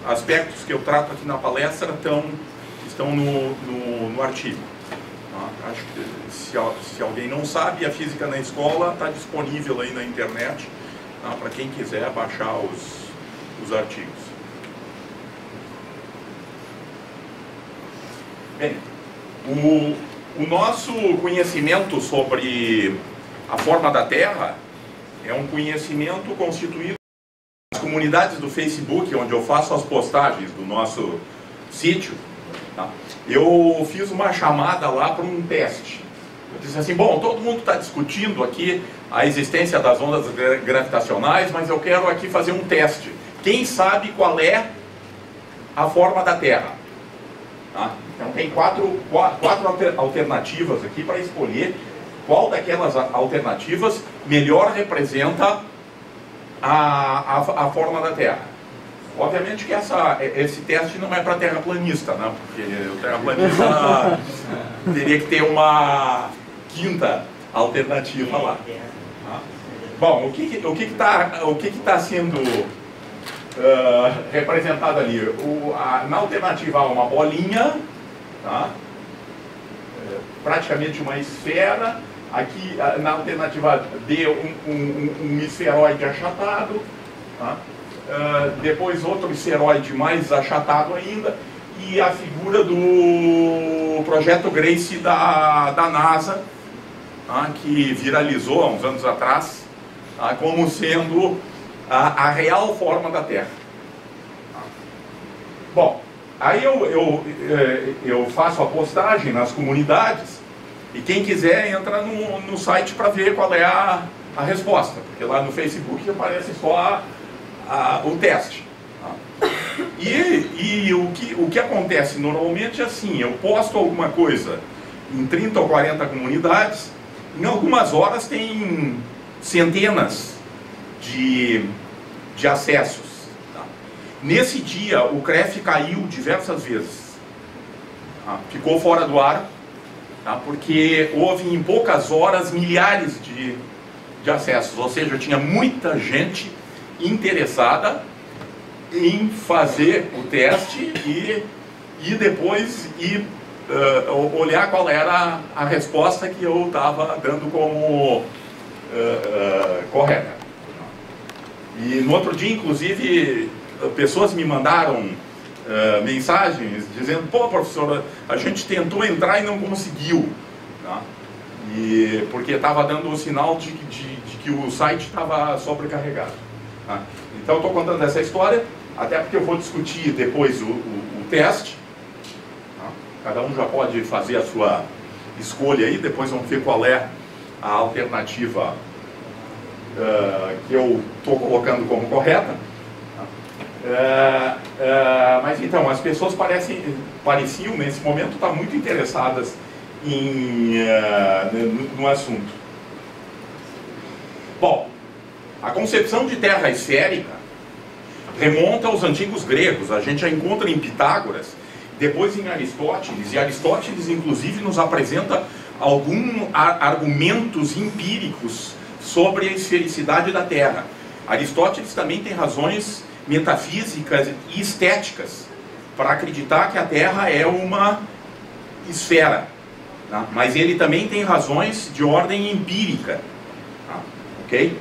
aspectos que eu trato aqui na palestra estão no artigo. Tá? Acho que se alguém não sabe, a Física na Escola está disponível aí na internet, tá? Para quem quiser baixar os artigos. Bem, o nosso conhecimento sobre a forma da Terra é um conhecimento constituído nas comunidades do Facebook, onde eu faço as postagens do nosso sítio. Tá? Eu fiz uma chamada lá para um teste. Eu disse assim, bom, todo mundo está discutindo aqui a existência das ondas gravitacionais, mas eu quero aqui fazer um teste. Quem sabe qual é a forma da Terra? Tá? Então tem quatro alternativas aqui para escolher qual daquelas alternativas melhor representa a forma da Terra. Obviamente que esse teste não é para terraplanista, né? Porque o terraplanista teria que ter uma quinta alternativa lá. Tá? Bom, o que está sendo representado ali? Na alternativa A, uma bolinha, tá? Praticamente uma esfera. Aqui na alternativa B, um esferoide achatado, tá? Depois outro esferoide mais achatado ainda, e a figura do projeto Grace da NASA, tá? Que viralizou há uns anos atrás, tá? Como sendo a real forma da Terra. Tá? Bom, aí eu faço a postagem nas comunidades, e quem quiser entra no site para ver qual é a resposta, porque lá no Facebook aparece só o teste. Tá? E o que acontece normalmente é assim, eu posto alguma coisa em 30 ou 40 comunidades, em algumas horas tem centenas de acessos. Tá? Nesse dia o CREF caiu diversas vezes, tá? Ficou fora do ar, tá? Porque houve em poucas horas milhares de acessos, ou seja, tinha muita gente interessada em fazer o teste e depois olhar qual era a resposta que eu estava dando como correta. E no outro dia, inclusive, pessoas me mandaram mensagens dizendo, pô, professor, a gente tentou entrar e não conseguiu, tá? Porque estava dando o sinal de que o site estava sobrecarregado. Tá? Então estou contando essa história, até porque eu vou discutir depois o teste. Tá? Cada um já pode fazer a sua escolha aí, depois vamos ver qual é a alternativa que eu estou colocando como correta. Mas então, as pessoas pareciam nesse momento estar muito interessadas no assunto. Bom, a concepção de Terra esférica remonta aos antigos gregos. A gente já encontra em Pitágoras, depois em Aristóteles, e Aristóteles inclusive nos apresenta alguns argumentos empíricos sobre a esfericidade da Terra. Aristóteles também tem razões metafísicas e estéticas para acreditar que a Terra é uma esfera, tá? Mas ele também tem razões de ordem empírica, tá? Ok?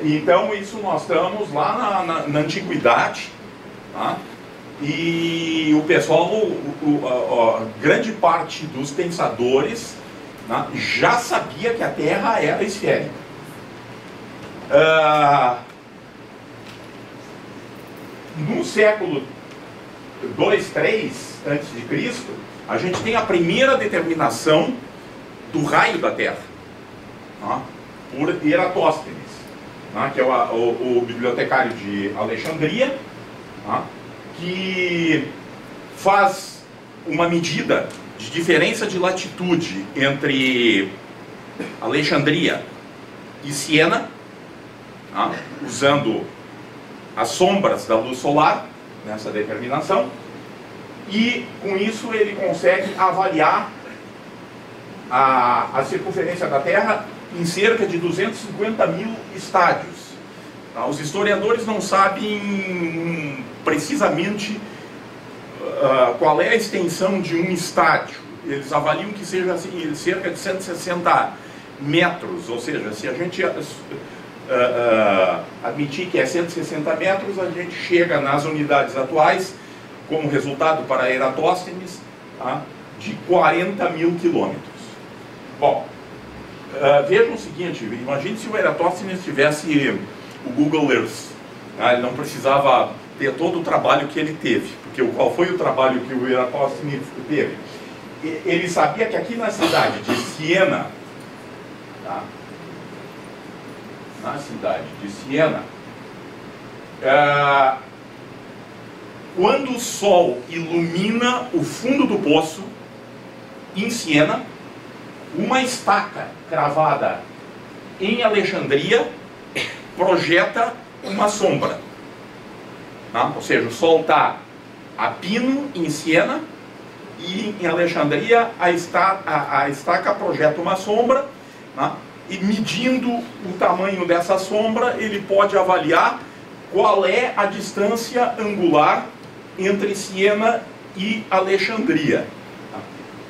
Então isso nós estamos lá na antiguidade, tá? E o pessoal, grande parte dos pensadores, tá, já sabia que a Terra era esférica. No século 2, 3 a.C., a gente tem a primeira determinação do raio da Terra, tá, por Eratóstenes, tá, que é o bibliotecário de Alexandria, tá, que faz uma medida de diferença de latitude entre Alexandria e Siena, tá, usando as sombras da luz solar nessa determinação, e com isso ele consegue avaliar a circunferência da Terra em cerca de 250 mil estádios. Tá? Os historiadores não sabem precisamente qual é a extensão de um estádio. Eles avaliam que seja assim, cerca de 160 metros, ou seja, se a gente admitir que é 160 metros, a gente chega nas unidades atuais, como resultado para Eratosthenes, tá, de 40 mil quilômetros. Bom, vejam o seguinte, imagine se o Eratosthenes tivesse o Google Earth, tá? Ele não precisava ter todo o trabalho que ele teve, porque qual foi o trabalho que o Eratosthenes teve? Ele sabia que aqui na cidade de Siena, tá? Na cidade de Siena, quando o sol ilumina o fundo do poço, em Siena, uma estaca cravada em Alexandria projeta uma sombra. Tá? Ou seja, o sol está a pino em Siena e em Alexandria a estaca projeta uma sombra, tá? E medindo o tamanho dessa sombra, ele pode avaliar qual é a distância angular entre Siena e Alexandria.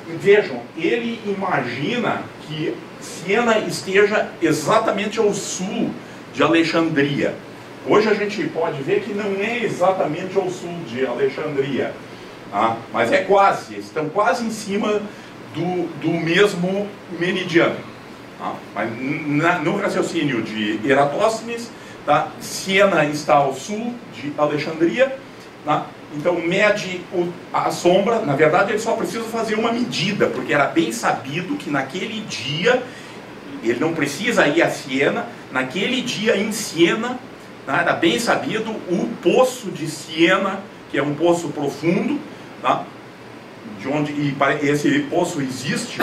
Vejam, ele imagina que Siena esteja exatamente ao sul de Alexandria. Hoje a gente pode ver que não é exatamente ao sul de Alexandria, tá? Mas é quase, estão quase em cima do mesmo meridiano. Tá? Mas no raciocínio de Eratosthenes, tá? Siena está ao sul de Alexandria, tá? Então mede a sombra. Na verdade ele só precisa fazer uma medida, porque era bem sabido que naquele dia, ele não precisa ir a Siena, naquele dia em Siena, tá? Era bem sabido o poço de Siena, que é um poço profundo, tá? De onde esse poço existe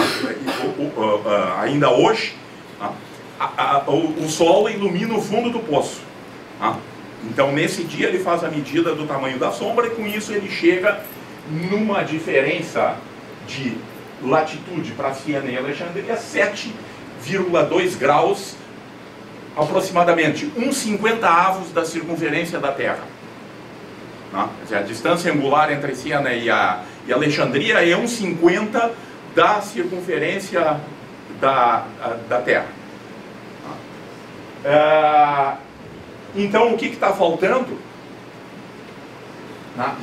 ainda hoje, tá? O sol ilumina o fundo do poço, tá? Então nesse dia ele faz a medida do tamanho da sombra e com isso ele chega numa diferença de latitude para Siena e Alexandria 7,2 graus, aproximadamente 1/50 da circunferência da Terra. Tá? Quer dizer, a distância angular entre Siena e Alexandria é 1/50 da circunferência da Terra. Então o que está faltando?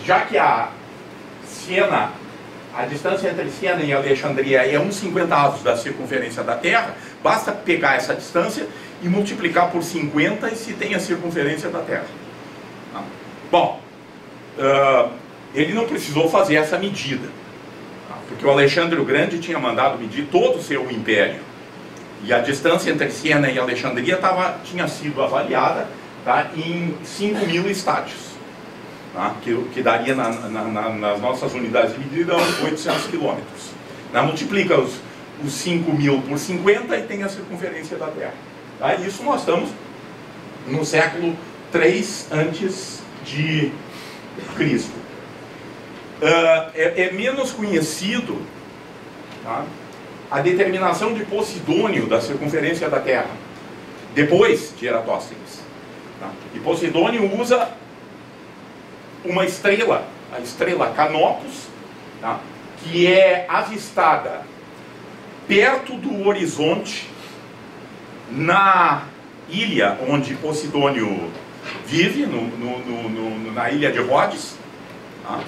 Já que a distância entre Siena e Alexandria é 1/50 da circunferência da Terra, basta pegar essa distância e multiplicar por 50 e se tem a circunferência da Terra. Bom, ele não precisou fazer essa medida, porque o Alexandre o Grande tinha mandado medir todo o seu império, e a distância entre Siena e Alexandria tinha sido avaliada, tá, em 5.000 estádios, tá, que daria nas nossas unidades de medida 800 quilômetros. Multiplica os 5.000 por 50 e tem a circunferência da Terra. Tá? Isso nós estamos no século 3 antes de Cristo. É menos conhecido, tá, a determinação de Posidônio da circunferência da Terra, depois de Eratosthenes. Tá? E Posidônio usa uma estrela, a estrela Canopus, tá, que é avistada perto do horizonte, na ilha onde Posidônio vive, na ilha de Rhodes, tá?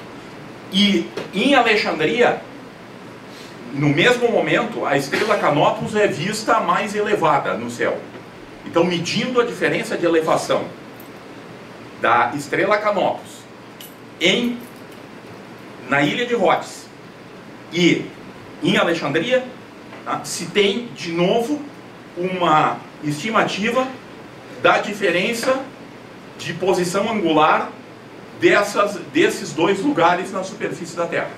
E em Alexandria, no mesmo momento, a estrela Canopus é vista mais elevada no céu. Então, medindo a diferença de elevação da estrela Canopus na ilha de Rhodes e em Alexandria, tá, se tem de novo uma estimativa da diferença de posição angular desses dois lugares na superfície da Terra.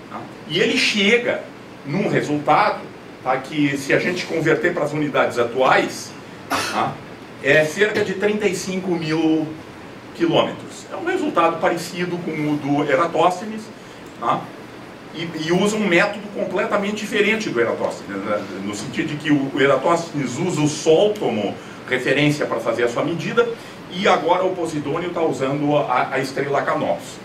Tá? E ele chega num resultado, tá, que se a gente converter para as unidades atuais, tá, é cerca de 35.000 quilômetros. É um resultado parecido com o do Eratosthenes, tá? E usa um método completamente diferente do Eratosthenes, né? No sentido de que o Eratosthenes usa o Sol como referência para fazer a sua medida, e agora o Posidônio está usando a estrela Canopus.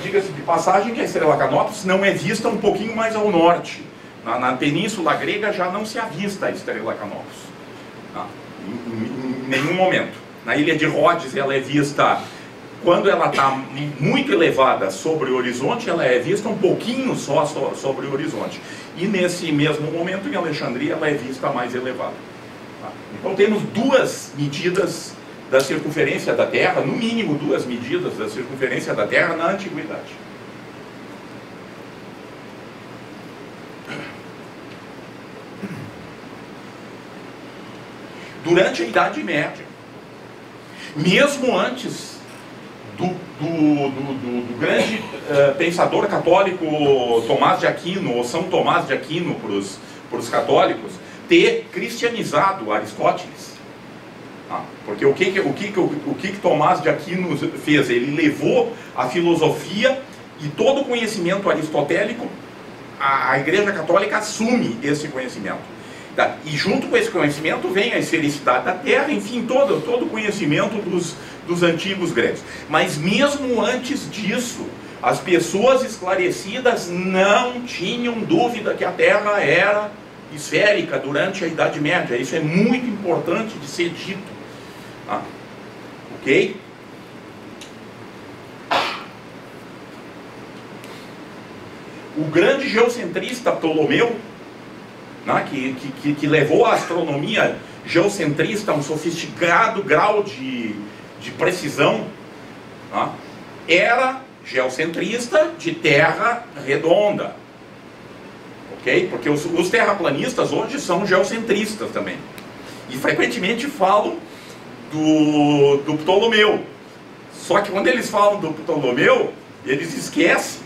Diga-se de passagem que a estrela Canopus não é vista um pouquinho mais ao norte. Na Península Grega já não se avista a estrela Canopus, em nenhum momento. Na ilha de Rhodes ela é vista, quando ela está muito elevada sobre o horizonte, ela é vista um pouquinho só sobre o horizonte. E nesse mesmo momento, em Alexandria, ela é vista mais elevada. Então temos duas medidas da circunferência da Terra, no mínimo duas medidas da circunferência da Terra na Antiguidade. Durante a Idade Média, mesmo antes do grande pensador católico Tomás de Aquino, ou São Tomás de Aquino para os católicos, ter cristianizado Aristóteles. Porque o que Tomás de Aquino fez? Ele levou a filosofia e todo o conhecimento aristotélico, a Igreja Católica assume esse conhecimento. E junto com esse conhecimento vem a esfericidade da Terra, enfim, todo o conhecimento dos antigos gregos. Mas mesmo antes disso, as pessoas esclarecidas não tinham dúvida que a Terra era esférica durante a Idade Média. Isso é muito importante de ser dito. Ok? O grande geocentrista Ptolomeu, que levou a astronomia geocentrista a um sofisticado grau de precisão, era geocentrista de terra redonda. Ok? Porque os terraplanistas hoje são geocentristas também. E frequentemente falam do Ptolomeu. Só que quando eles falam do Ptolomeu, eles esquecem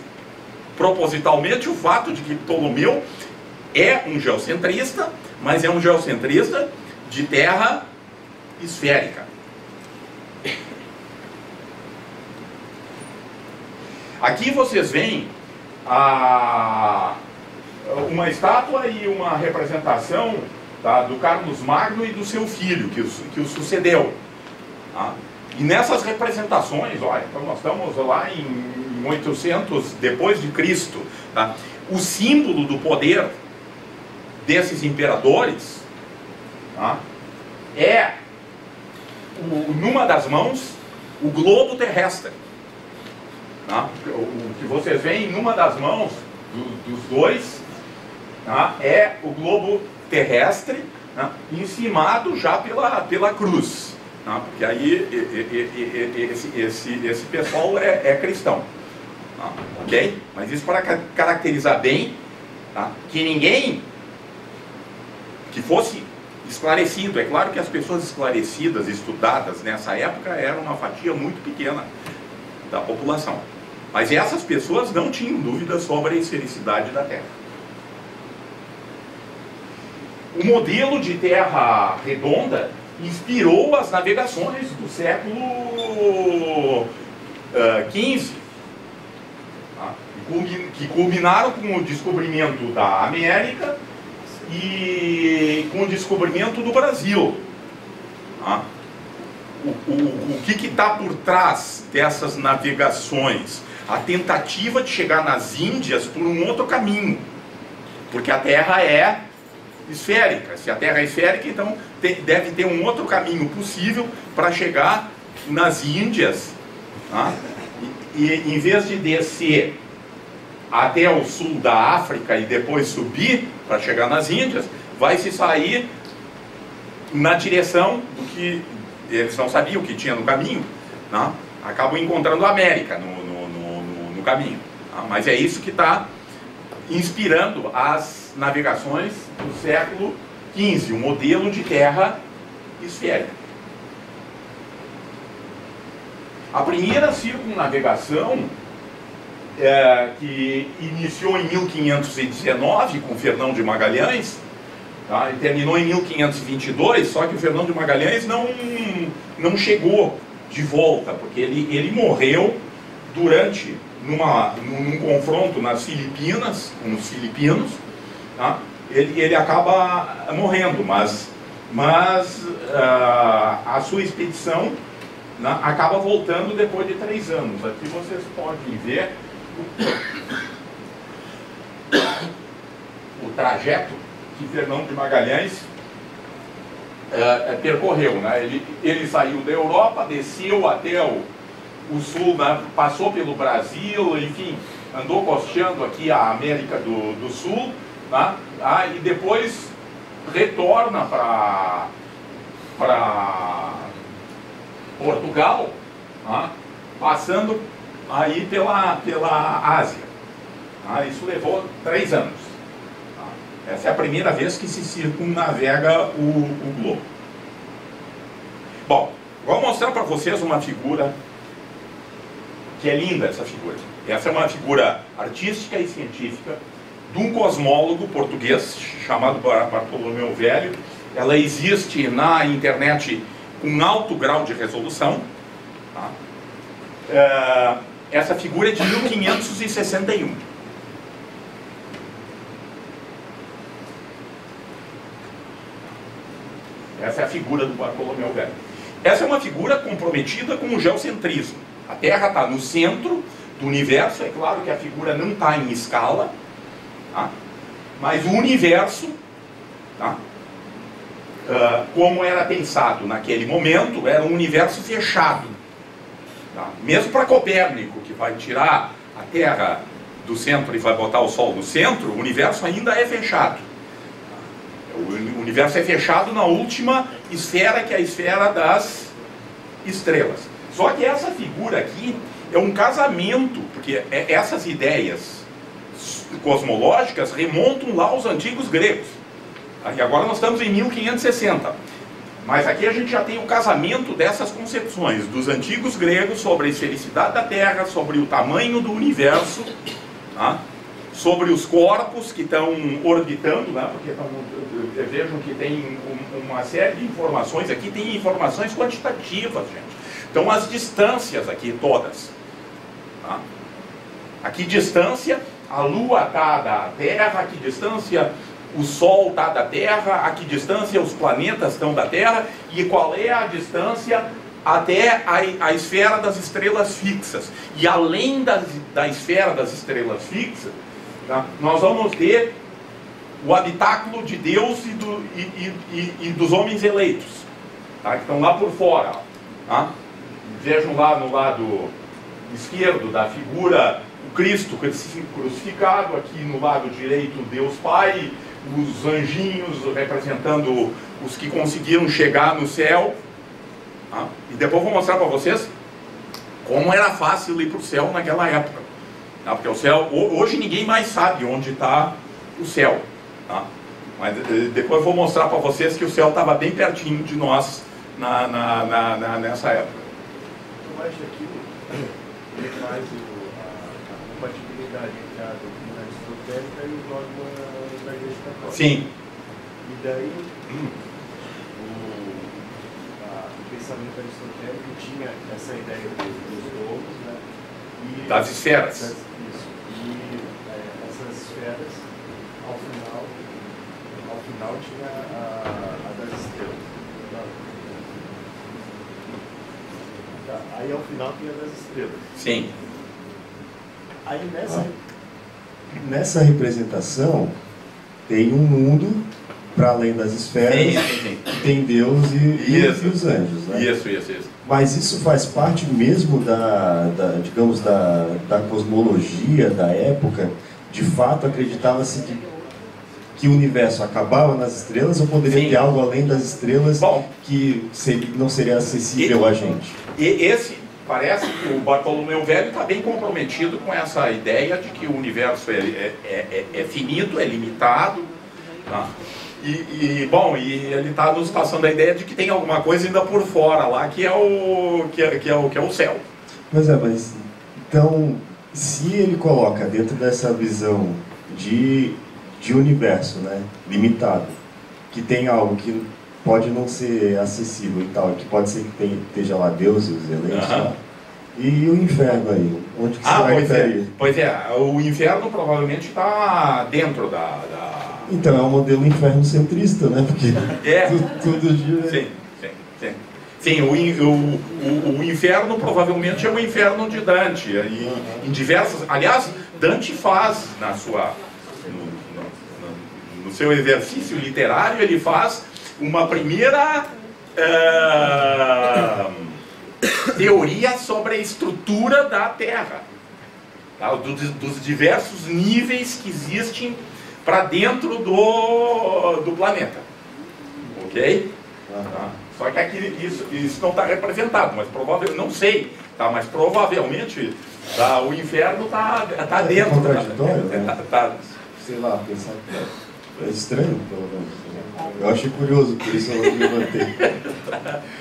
propositalmente o fato de que Ptolomeu é um geocentrista, mas é um geocentrista de terra esférica. Aqui vocês veem uma estátua e uma representação do Carlos Magno e do seu filho, que o sucedeu. E nessas representações, olha, então nós estamos lá em 800 depois de Cristo. O símbolo do poder desses imperadores é, numa das mãos, o globo terrestre. O que vocês veem numa das mãos dos dois é o globo terrestre, encimado já pela cruz. Porque aí esse pessoal é cristão. Ok? Mas isso para caracterizar bem que ninguém que fosse esclarecido. É claro que as pessoas esclarecidas, estudadas nessa época, eram uma fatia muito pequena da população. Mas essas pessoas não tinham dúvida sobre a esfericidade da Terra. O modelo de terra redonda inspirou as navegações do século XV, que culminaram com o descobrimento da América e com o descobrimento do Brasil. O que está por trás dessas navegações? A tentativa de chegar nas Índias por um outro caminho, porque a Terra é esférica. Se a Terra é esférica, então deve ter um outro caminho possível para chegar nas Índias. E em vez de descer até o sul da África e depois subir para chegar nas Índias, vai se sair na direção do que eles não sabiam o que tinha no caminho. Acabam encontrando a América no caminho. Mas é isso que está inspirando as navegações do século XV, o modelo de terra esférica. A primeira circunnavegação, que iniciou em 1519 com Fernão de Magalhães, e terminou em 1522, só que o Fernão de Magalhães não chegou de volta, porque ele morreu durante num confronto nas Filipinas, com os filipinos. Ele acaba morrendo, mas a sua expedição acaba voltando depois de 3 anos. Aqui vocês podem ver o trajeto que Fernão de Magalhães percorreu, né? Ele saiu da Europa, desceu até o sul, né? Passou pelo Brasil, enfim, andou costeando aqui a América do Sul, né? E depois retorna para Portugal, né? Passando aí pela Ásia. Isso levou 3 anos. Essa é a primeira vez que se circunnavega o globo. Bom, vou mostrar para vocês uma figura que é linda, essa figura. Essa é uma figura artística e científica de um cosmólogo português chamado Bartolomeu Velho. Ela existe na internet com alto grau de resolução. Essa figura é de 1561. Essa é a figura do Bartolomeu Velho. Essa é uma figura comprometida com o geocentrismo. A Terra está no centro do universo. É claro que a figura não está em escala, mas o universo, como era pensado naquele momento, era um universo fechado. Mesmo para Copérnico, que vai tirar a Terra do centro e vai botar o Sol no centro, o universo ainda é fechado. O universo é fechado na última esfera, que é a esfera das estrelas. Só que essa figura aqui é um casamento, porque essas ideias cosmológicas remontam lá aos antigos gregos. E agora nós estamos em 1560. Mas aqui a gente já tem o casamento dessas concepções dos antigos gregos sobre a esfericidade da Terra, sobre o tamanho do universo, sobre os corpos que estão orbitando, porque vejam que tem uma série de informações aqui, tem informações quantitativas, gente. Então as distâncias aqui todas. A que distância a Lua está da Terra, a que distância o Sol está da Terra, a que distância os planetas estão da Terra e qual é a distância até a esfera das estrelas fixas. E além da esfera das estrelas fixas, nós vamos ter o habitáculo de Deus e dos homens eleitos, que estão lá por fora. Vejam lá no lado esquerdo da figura o Cristo crucificado, aqui no lado direito Deus Pai, os anjinhos representando os que conseguiram chegar no céu. E depois vou mostrar para vocês como era fácil ir para o céu naquela época. Porque o céu, hoje ninguém mais sabe onde está o céu. Mas depois vou mostrar para vocês que o céu estava bem pertinho de nós nessa época. Eu acho que ele faz a compatibilidade entre a doutrina aristotélica e o dogma da Igreja Católica. Sim. E daí o pensamento aristotélico tinha essa ideia dos domos, né? E das esferas. Isso. E essas esferas, ao final tinha a das estrelas. Aí ao final tinha das estrelas. Sim. Aí nessa representação tem um mundo para além das esferas, sim. Tem Deus e os anjos, né? Isso. Mas isso faz parte mesmo digamos, da cosmologia da época. De fato, acreditava-se que o universo acabava nas estrelas, ou poderia ter algo além das estrelas que não seria acessível a gente? Parece que o Bartolomeu Velho está bem comprometido com essa ideia de que o universo é finito, é limitado. E ele está nos passando a ideia de que tem alguma coisa ainda por fora lá, que é o céu. Mas então, se ele coloca dentro dessa visão de universo, né, limitado, que tem algo que pode não ser acessível e tal, que pode ser que esteja lá Deus e os eleitos lá, e o inferno aí, onde que você vai inferir? Pois é, o inferno provavelmente está dentro da... Então é um modelo inferno centrista, né? Porque tudo gira... Sim. Sim, o inferno provavelmente é o inferno de Dante. Em diversas, aliás, Dante faz no seu exercício literário, ele faz uma primeira teoria sobre a estrutura da Terra, tá? Dos diversos níveis que existem para dentro do planeta, ok? Tá? Só que aqui isso não está representado, mas provavelmente, não sei, tá? Mas provavelmente tá, o inferno está dentro. Contraditório, né? Sei lá, pensar que é estranho, pelo menos. Eu achei curioso, por isso eu levantei.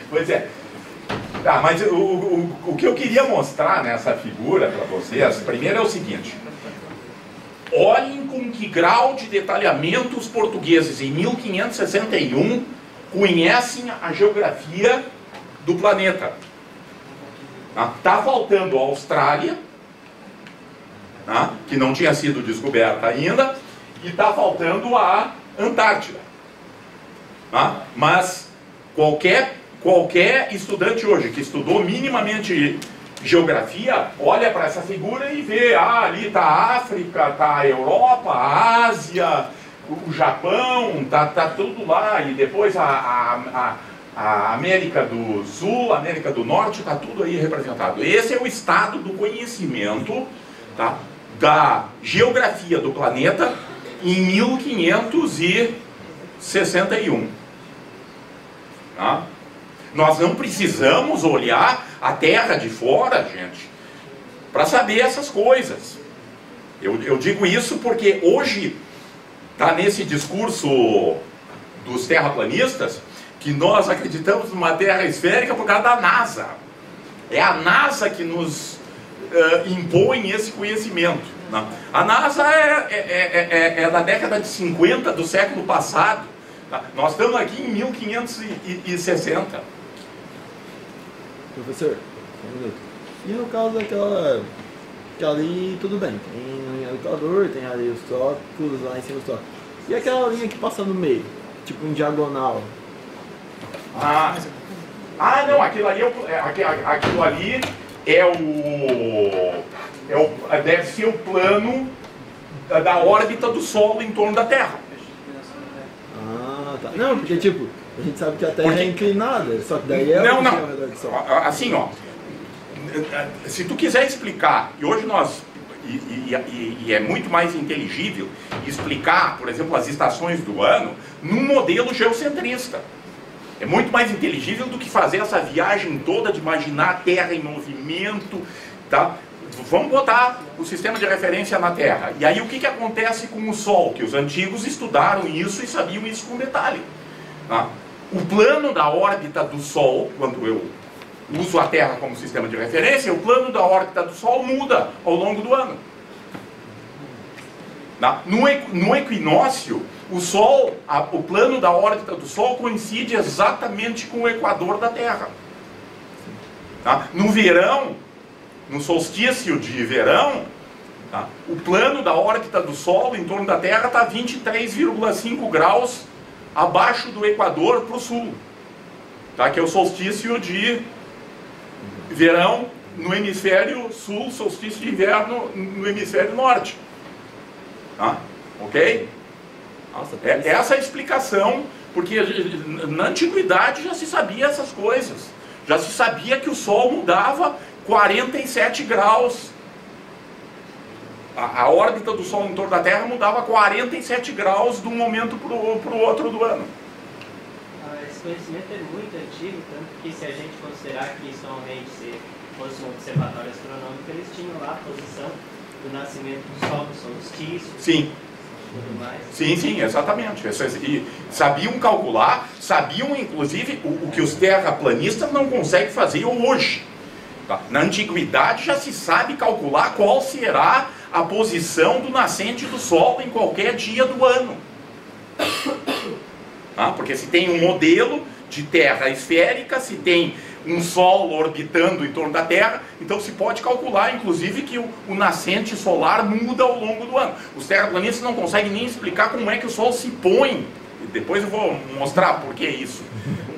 Pois é. Tá, mas o que eu queria mostrar nessa figura para vocês, primeiro é o seguinte. Olhem com que grau de detalhamento os portugueses em 1561 conhecem a geografia do planeta. Está faltando a Austrália, que não tinha sido descoberta ainda, e está faltando a Antártida. Mas qualquer estudante hoje que estudou minimamente geografia, olha para essa figura e vê, ali está a África, está a Europa, a Ásia, o Japão, tá tudo lá, e depois a América do Sul, a América do Norte, está tudo aí representado. Esse é o estado do conhecimento, tá, da geografia do planeta em 1561. Tá? Nós não precisamos olhar a Terra de fora, gente, para saber essas coisas. Eu digo isso porque hoje está nesse discurso dos terraplanistas que nós acreditamos numa Terra esférica por causa da NASA. É a NASA que nos impõe esse conhecimento. Né? A NASA é da década de 50 do século passado. Tá? Nós estamos aqui em 1560. Professor, um minuto. E no caso daquela... que ali tudo bem, tem o equador, tem ali os trópicos, lá em cima os trópicos. E aquela linha que passa no meio, tipo em diagonal? Não, aquilo ali deve ser o plano da órbita do Sol em torno da Terra. Tá. Não, porque tipo, a gente sabe que a Terra é inclinada, só que daí é ao redor do Sol. Assim, ó, se tu quiser explicar, e hoje nós, e é muito mais inteligível explicar, por exemplo, as estações do ano num modelo geocentrista. É muito mais inteligível do que fazer essa viagem toda de imaginar a Terra em movimento, tá? Vamos botar o sistema de referência na Terra. E aí o que acontece com o Sol? Que os antigos estudaram isso e sabiam isso com detalhe. Tá? O plano da órbita do Sol, quando eu uso a Terra como sistema de referência, o plano da órbita do Sol muda ao longo do ano. Tá? No equinócio, o Sol, o plano da órbita do Sol coincide exatamente com o equador da Terra. Tá? No verão, no solstício de verão, tá, o plano da órbita do Sol em torno da Terra está 23,5 graus abaixo do equador para o sul, tá, que é o solstício de verão no hemisfério sul, solstício de inverno no hemisfério norte. Tá? Ok? Nossa, Essa é a explicação, porque na antiguidade já se sabia essas coisas. Já se sabia que o Sol mudava 47 graus. A órbita do Sol em torno da Terra mudava 47 graus de um momento para o outro do ano. Esse conhecimento é muito antigo, tanto que se a gente considerar que isso realmente fosse um observatório astronômico, eles tinham lá a posição do nascimento do Sol, do solstício. Sim. Tudo mais. Sim, exatamente. E sabiam calcular, sabiam inclusive o que os terraplanistas não conseguem fazer hoje. Tá? Na antiguidade já se sabe calcular qual será a posição do nascente do Sol em qualquer dia do ano. Tá? Porque se tem um modelo de Terra esférica, se tem um Sol orbitando em torno da Terra, então se pode calcular, inclusive, que o nascente solar muda ao longo do ano. Os terraplanistas não conseguem nem explicar como é que o Sol se põe. Depois eu vou mostrar por que isso.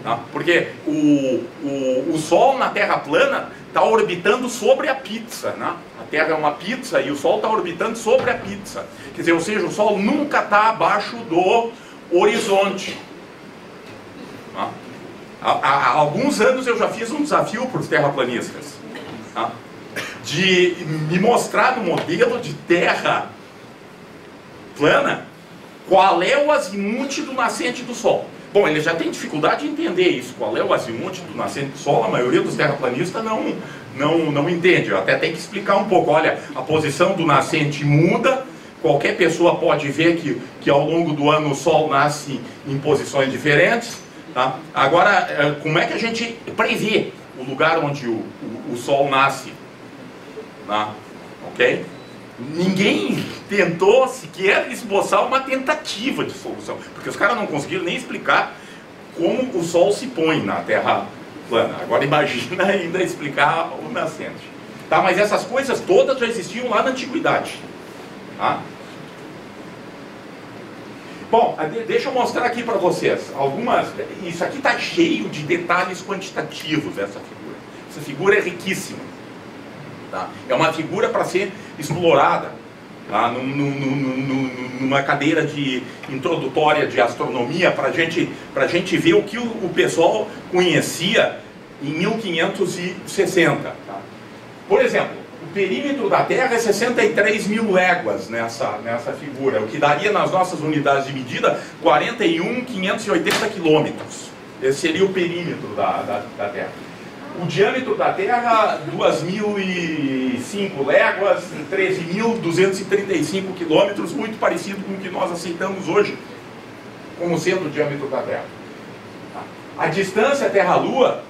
Tá? Porque o Sol na Terra plana está orbitando sobre a pizza, né? A Terra é uma pizza e o Sol está orbitando sobre a pizza. Quer dizer, ou seja, o Sol nunca está abaixo do horizonte. Tá? Há alguns anos eu já fiz um desafio para os terraplanistas, tá? De me mostrar no modelo de Terra plana qual é o azimute do nascente do Sol. Bom, ele já tem dificuldade de entender isso, qual é o azimute do nascente do Sol. A maioria dos terraplanistas não entende. Eu até tenho que explicar um pouco. Olha, a posição do nascente muda, qualquer pessoa pode ver que ao longo do ano o Sol nasce em posições diferentes, tá? Agora, como é que a gente prevê o lugar onde o Sol nasce? Tá? Ok? Ninguém tentou sequer esboçar uma tentativa de solução, porque os caras não conseguiram nem explicar como o Sol se põe na Terra plana. Agora imagina ainda explicar o nascente. Tá? Mas essas coisas todas já existiam lá na Antiguidade. Tá? Bom, deixa eu mostrar aqui para vocês algumas. Isso aqui está cheio de detalhes quantitativos, essa figura. Essa figura é riquíssima. Tá? É uma figura para ser explorada, tá? Numa cadeira introdutória de astronomia, para a gente ver o que o pessoal conhecia em 1560. Tá? Por exemplo, o perímetro da Terra é 63 mil léguas nessa figura, o que daria nas nossas unidades de medida 41.580 quilômetros. Esse seria o perímetro da Terra. O diâmetro da Terra, 2.005 léguas, 13.235 quilômetros, muito parecido com o que nós aceitamos hoje como sendo o diâmetro da Terra. A distância Terra-Lua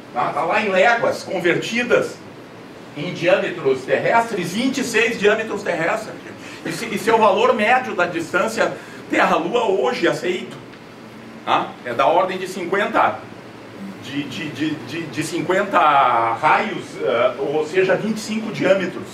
está lá em léguas, convertidas em diâmetros terrestres, 26 diâmetros terrestres. Esse é o valor médio da distância Terra-Lua hoje aceito. Tá? É da ordem de 50 raios, ou seja, 25 diâmetros.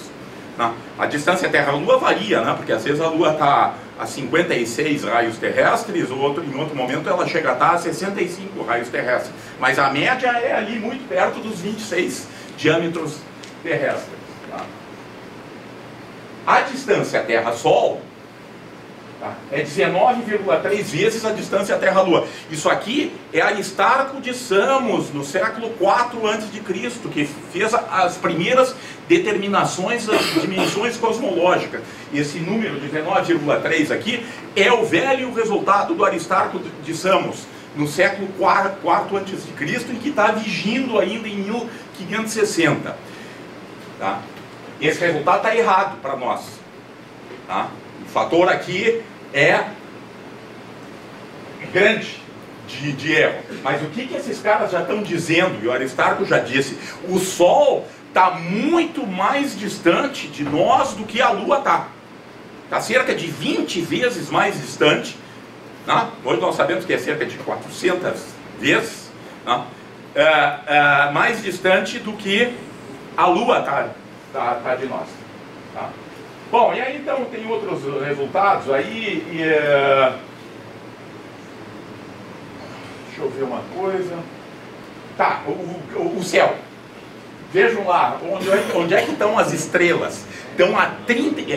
Né? A distância Terra-Lua varia, né? Porque às vezes a Lua está a 56 raios terrestres, em outro momento ela chega a estar a 65 raios terrestres. Mas a média é ali muito perto dos 26 diâmetros terrestres. Tá? A distância Terra-Sol, tá, é 19,3 vezes a distância Terra-Lua. Isso aqui é Aristarco de Samos, no século IV a.C., que fez as primeiras determinações das dimensões cosmológicas. Esse número 19,3 aqui é o velho resultado do Aristarco de Samos, no século IV a.C., e que está vigindo ainda em 1560. Tá? Esse resultado está errado para nós. Tá? O fator aqui é grande de erro. Mas o que esses caras já estão dizendo? E o Aristarco já disse: o Sol está muito mais distante de nós do que a Lua está. Está cerca de 20 vezes mais distante. Né? Hoje nós sabemos que é cerca de 400 vezes, né? Mais distante do que a Lua tá de nós. Tá? Bom, e aí então tem outros resultados aí. Deixa eu ver uma coisa. Tá, o céu. Vejam lá, onde é que estão as estrelas?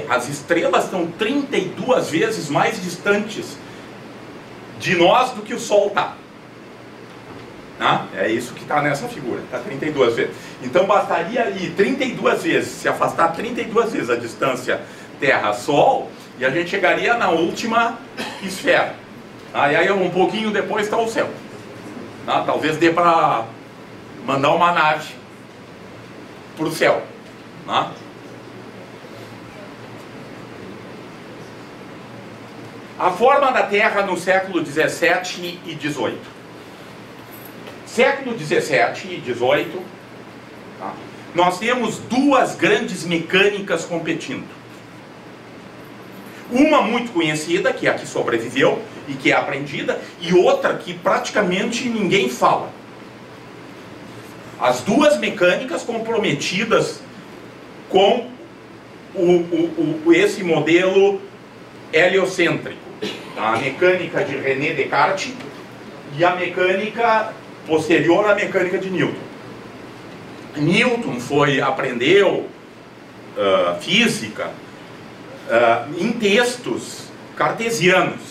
As estrelas estão 32 vezes mais distantes de nós do que o Sol está. Tá? É isso que está nessa figura, está 32 vezes. Então bastaria ir 32 vezes, se afastar 32 vezes a distância Terra-Sol, e a gente chegaria na última esfera. Tá? E aí um pouquinho depois está o céu. Tá? Talvez dê para mandar uma nave para o céu. Tá? A forma da Terra no século 17 e 18. Século 17 e 18, tá? Nós temos duas grandes mecânicas competindo. Uma muito conhecida, que é a que sobreviveu e que é aprendida, e outra que praticamente ninguém fala. As duas mecânicas comprometidas com esse modelo heliocêntrico. A mecânica de René Descartes e a mecânica posterior à mecânica de Newton. Newton aprendeu física em textos cartesianos,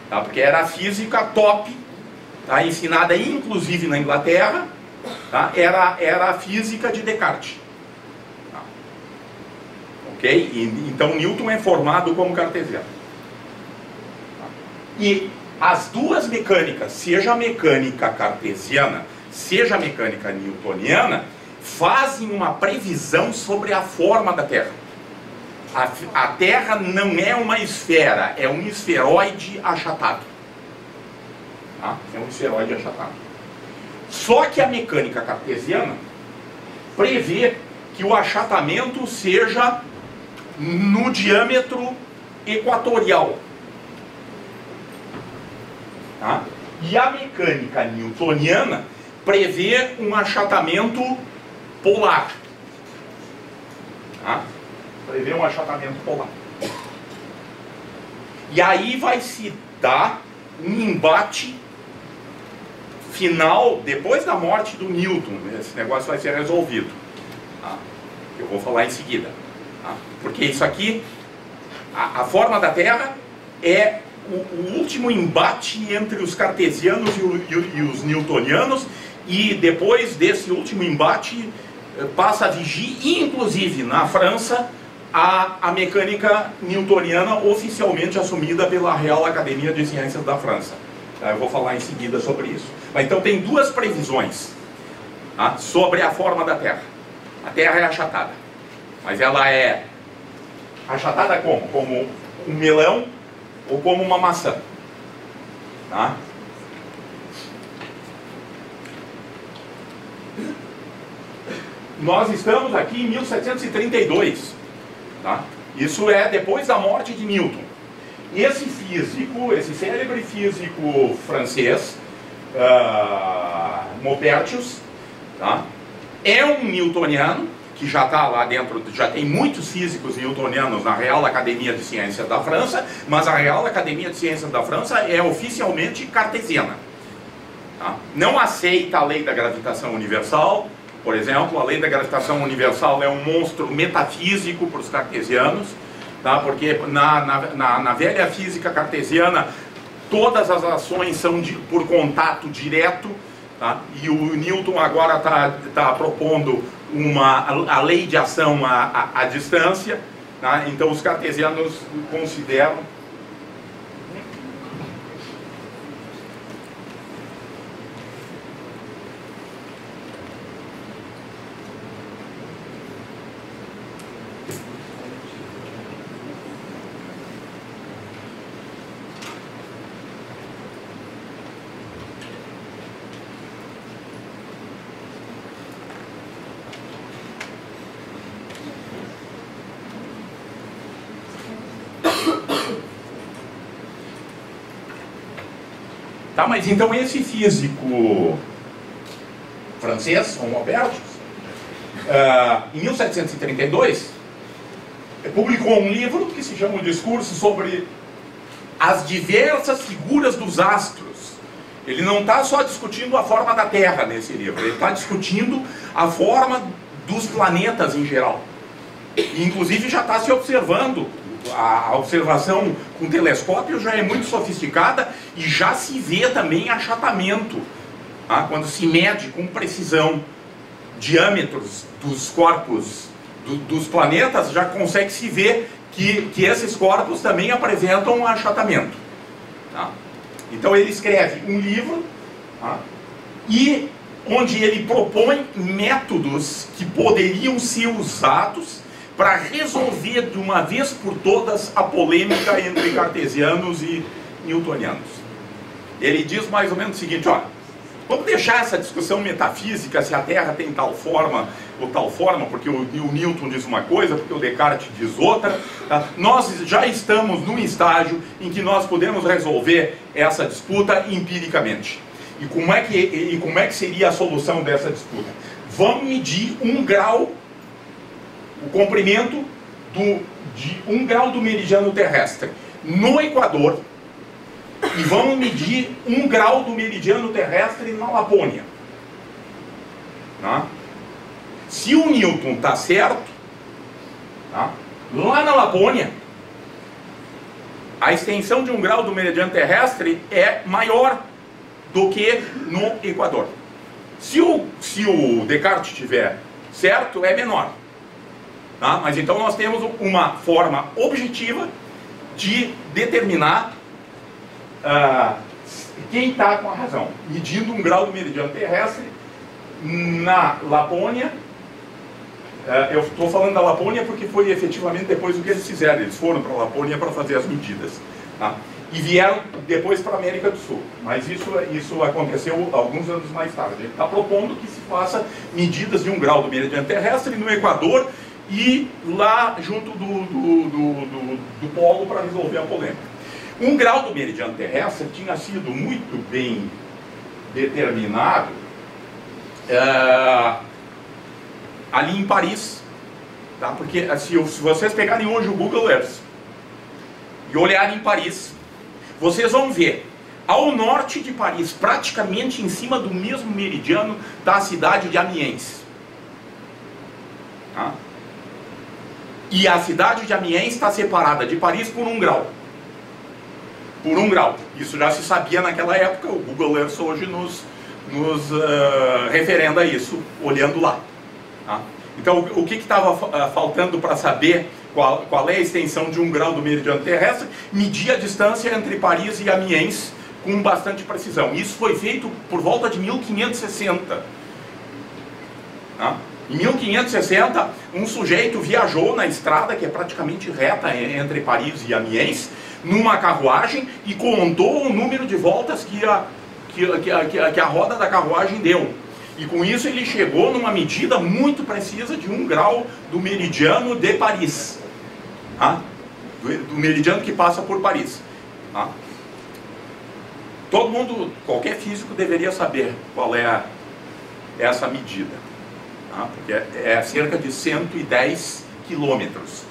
tá? Porque era a física top, tá? Ensinada inclusive na Inglaterra, tá? Era a física de Descartes. Tá? Ok? Então Newton é formado como cartesiano. Tá? E as duas mecânicas, seja a mecânica cartesiana, seja a mecânica newtoniana, fazem uma previsão sobre a forma da Terra. A Terra não é uma esfera, é um esferoide achatado. Tá? É um esferoide achatado. Só que a mecânica cartesiana prevê que o achatamento seja no diâmetro equatorial. Tá? E a mecânica newtoniana prevê um achatamento polar. Tá? Prevê um achatamento polar. E aí vai se dar um embate final, depois da morte do Newton. Esse negócio vai ser resolvido. Tá? Eu vou falar em seguida. Tá? Porque isso aqui, a forma da Terra é o último embate entre os cartesianos e os newtonianos, e depois desse último embate passa a vigir, inclusive na França, a mecânica newtoniana oficialmente assumida pela Real Academia de Ciências da França. Eu vou falar em seguida sobre isso. Mas então tem duas previsões, tá, sobre a forma da Terra. A Terra é achatada, mas ela é achatada como? Como um melão ou como uma maçã. Tá? Nós estamos aqui em 1732. Tá? Isso é depois da morte de Newton. Esse físico, esse célebre físico francês, Maupertuis, tá? É um newtoniano, que já está lá dentro, já tem muitos físicos newtonianos na Real Academia de Ciências da França, mas a Real Academia de Ciências da França é oficialmente cartesiana. Tá? Não aceita a lei da gravitação universal, por exemplo. A lei da gravitação universal é um monstro metafísico para os cartesianos, tá? Porque na velha física cartesiana todas as ações são por contato direto, tá? E o Newton agora está propondo a lei de ação à distância, tá? Então os cartesianos consideram tá, mas então esse físico francês, Maupertuis, em 1732, publicou um livro que se chama O Discurso sobre as diversas figuras dos astros. Ele não está só discutindo a forma da Terra nesse livro, ele está discutindo a forma dos planetas em geral. E, inclusive já está se observando, a observação com telescópio já é muito sofisticada e já se vê também achatamento, tá? Quando se mede com precisão diâmetros dos corpos dos planetas, já consegue se ver que esses corpos também apresentam um achatamento, tá? Então ele escreve um livro, tá? E onde ele propõe métodos que poderiam ser usados para resolver de uma vez por todas a polêmica entre cartesianos e newtonianos. Ele diz mais ou menos o seguinte: olha, vamos deixar essa discussão metafísica se a Terra tem tal forma ou tal forma, porque o Newton diz uma coisa, porque o Descartes diz outra, tá? Nós já estamos num estágio em que nós podemos resolver essa disputa empiricamente. E como é que seria a solução dessa disputa? Vamos medir um grau, o comprimento de 1 grau do meridiano terrestre no Equador, e vamos medir 1 grau do meridiano terrestre na Lapônia. Tá? Se o Newton está certo, tá? Lá na Lapônia, a extensão de 1 grau do meridiano terrestre é maior do que no Equador. Se o Descartes estiver certo, é menor. Tá? Mas então nós temos uma forma objetiva de determinar quem está com a razão. Medindo 1 grau do meridiano terrestre na Lapônia. Eu estou falando da Lapônia porque foi efetivamente depois do que eles fizeram. Eles foram para a Lapônia para fazer as medidas. Tá? E vieram depois para a América do Sul. Mas isso aconteceu alguns anos mais tarde. Ele está propondo que se faça medidas de 1 grau do meridiano terrestre no Equador e lá junto do polo para resolver a polêmica. 1 grau do meridiano terrestre tinha sido muito bem determinado ali em Paris, tá? Porque se vocês pegarem hoje o Google Earth e olharem em Paris, vocês vão ver ao norte de Paris, praticamente em cima do mesmo meridiano, da cidade de Amiens. Tá? E a cidade de Amiens está separada de Paris por 1 grau. Por 1 grau. Isso já se sabia naquela época, o Google Earth hoje nos referenda isso, olhando lá. Tá? Então, o que estava faltando para saber qual é a extensão de 1 grau do meridiano terrestre? Medir a distância entre Paris e Amiens com bastante precisão. Isso foi feito por volta de 1560. Tá? Em 1560, um sujeito viajou na estrada, que é praticamente reta entre Paris e Amiens, numa carruagem e contou o número de voltas que a roda da carruagem deu. E com isso ele chegou numa medida muito precisa de 1 grau do meridiano de Paris. Tá? Do meridiano que passa por Paris. Tá? Todo mundo, qualquer físico deveria saber qual é essa medida. Tá? Porque é cerca de 110 quilômetros.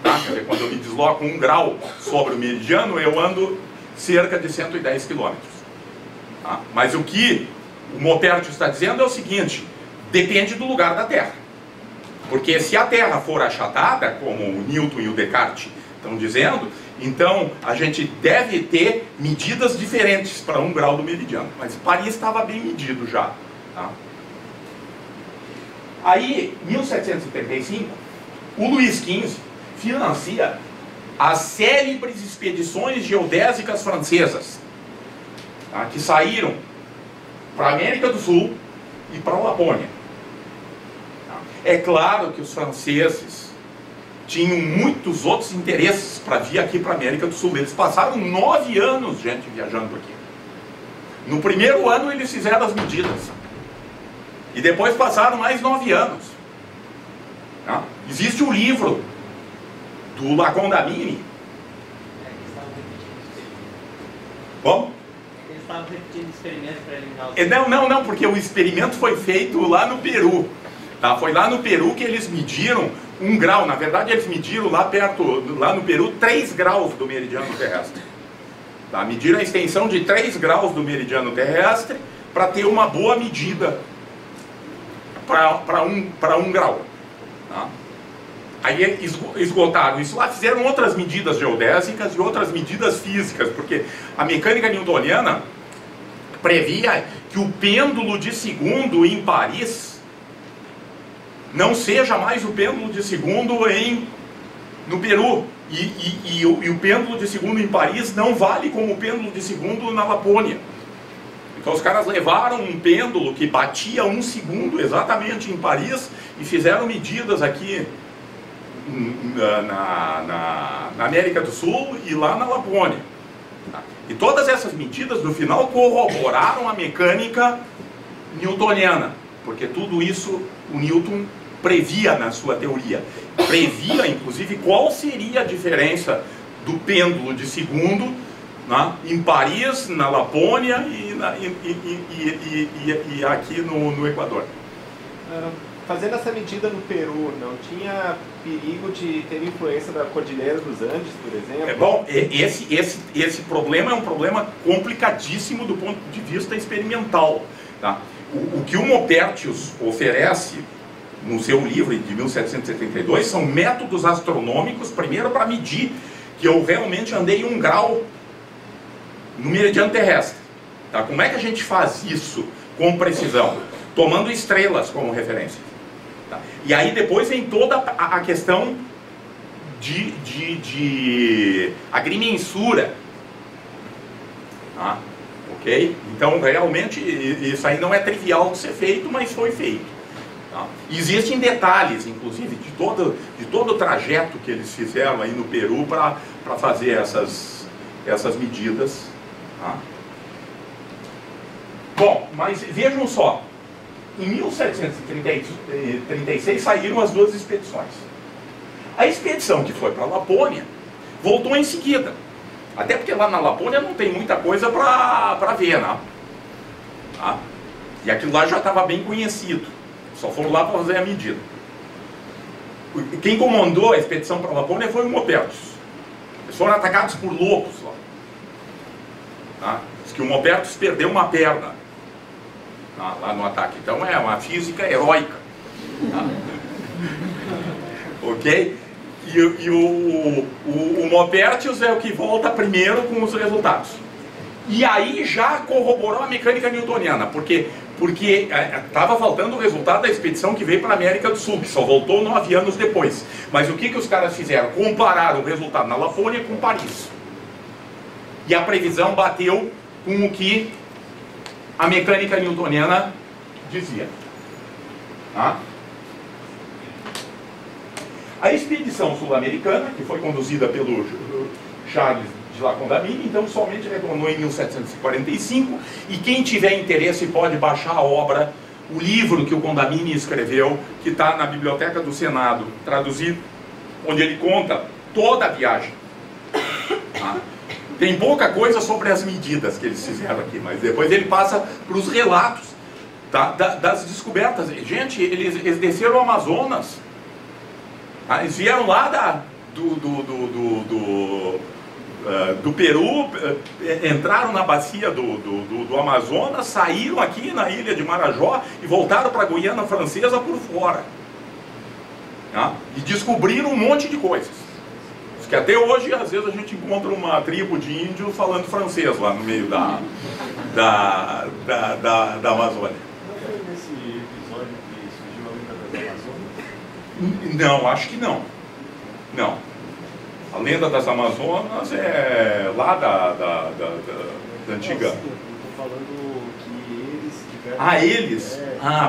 Tá? Quer dizer, quando eu me desloco 1 grau sobre o meridiano, eu ando cerca de 110 quilômetros. Tá? Mas o que o Maupertuis está dizendo é o seguinte: depende do lugar da Terra. Porque se a Terra for achatada, como o Newton e o Descartes estão dizendo, então a gente deve ter medidas diferentes para 1 grau do meridiano. Mas Paris estava bem medido já. Tá? Aí, em 1775, o Luís XV financia as célebres expedições geodésicas francesas, tá? Que saíram para a América do Sul e para a Lapônia. É claro que os franceses tinham muitos outros interesses para vir aqui para a América do Sul. Eles passaram 9 anos, gente, viajando aqui. No primeiro ano eles fizeram as medidas. E depois passaram mais 9 anos. Tá? Existe um livro do Lacondamine. Como? Eles estavam repetindo experimentos para eliminar os... Não, porque o experimento foi feito lá no Peru. Tá? Foi lá no Peru que eles mediram 1 grau. Na verdade, eles mediram lá no Peru, 3 graus do meridiano terrestre. Tá? Mediram a extensão de 3 graus do meridiano terrestre para ter uma boa medida para 1 grau. Tá? Aí esgotaram isso lá, fizeram outras medidas geodésicas e outras medidas físicas, porque a mecânica newtoniana previa que o pêndulo de segundo em Paris não seja mais o pêndulo de segundo no Peru. E o pêndulo de segundo em Paris não vale como o pêndulo de segundo na Lapônia. Então os caras levaram um pêndulo que batia 1 segundo exatamente em Paris e fizeram medidas aqui na América do Sul e lá na Lapônia. E todas essas medidas no final corroboraram a mecânica newtoniana, porque tudo isso o Newton previa na sua teoria. Previa inclusive qual seria a diferença do pêndulo de segundo, né, em Paris, na Lapônia e aqui no Equador. fazendo essa medida no Peru, não tinha perigo de ter influência da Cordilheira dos Andes, por exemplo? Bom, esse problema é um problema complicadíssimo do ponto de vista experimental. Tá? O que o Maupertuis oferece no seu livro de 1772 são métodos astronômicos, primeiro para medir que eu realmente andei 1 grau no meridiano terrestre. Tá? Como é que a gente faz isso com precisão? Tomando estrelas como referência. Tá? E aí depois vem toda a questão de agrimensura. Tá? Ok? Então realmente isso aí não é trivial de ser feito, mas foi feito. Tá? Existem detalhes, inclusive, de todo o trajeto que eles fizeram aí no Peru para fazer essas medidas. Tá? Bom, mas vejam só, em 1736 saíram as 2 expedições. A expedição que foi para a Lapônia voltou em seguida. Até porque lá na Lapônia não tem muita coisa para ver, né? Tá? E aquilo lá já estava bem conhecido. Só foram lá para fazer a medida. Quem comandou a expedição para a Lapônia foi o Maupertuis. Eles foram atacados por lobos lá. Tá? Diz que o Maupertuis perdeu uma perna lá no ataque. Então é uma física heróica. Tá? Ok? E o Maupertuis é o que volta primeiro com os resultados. E aí já corroborou a mecânica newtoniana, porque estava faltando o resultado da expedição que veio para a América do Sul, que só voltou 9 anos depois. Mas o que os caras fizeram? Compararam o resultado na Lapônia com Paris. E a previsão bateu com o que a mecânica newtoniana dizia. Tá? A expedição sul-americana, que foi conduzida pelo Charles de La Condamine, então somente retornou em 1745, e quem tiver interesse pode baixar a obra, o livro que o Condamine escreveu, que está na Biblioteca do Senado, traduzido, onde ele conta toda a viagem. Tá? Tem pouca coisa sobre as medidas que eles fizeram aqui, mas depois ele passa para os relatos, tá, das descobertas. Gente, eles desceram o Amazonas. Eles vieram lá do Peru, entraram na bacia do Amazonas, saíram aqui na ilha de Marajó e voltaram para a Guiana Francesa por fora. Tá? E descobriram um monte de coisas. Que até hoje, às vezes, a gente encontra uma tribo de índios falando francês lá no meio da Amazônia. Não foi nesse episódio que surgiu a lenda das Amazonas? Não, acho que não. Não. A lenda das Amazonas é lá da antiga... Não, sim, eu estou falando que eles tiveram... Ah, eles?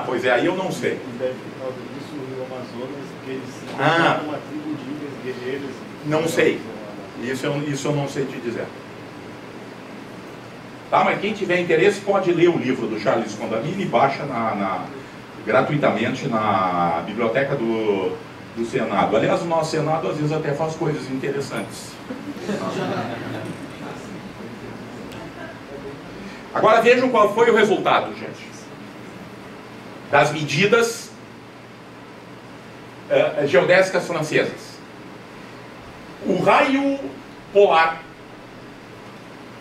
Pois é, aí eu não sei. E deve por causa disso o Rio Amazonas, que eles encontraram uma tribo de índios guerreiros. Não sei. Isso eu não sei te dizer. Tá, mas quem tiver interesse pode ler o livro do Charles Condamine e baixa gratuitamente na biblioteca do Senado. Aliás, o nosso Senado às vezes até faz coisas interessantes. Agora vejam qual foi o resultado, gente, das medidas geodésicas francesas. O raio polar,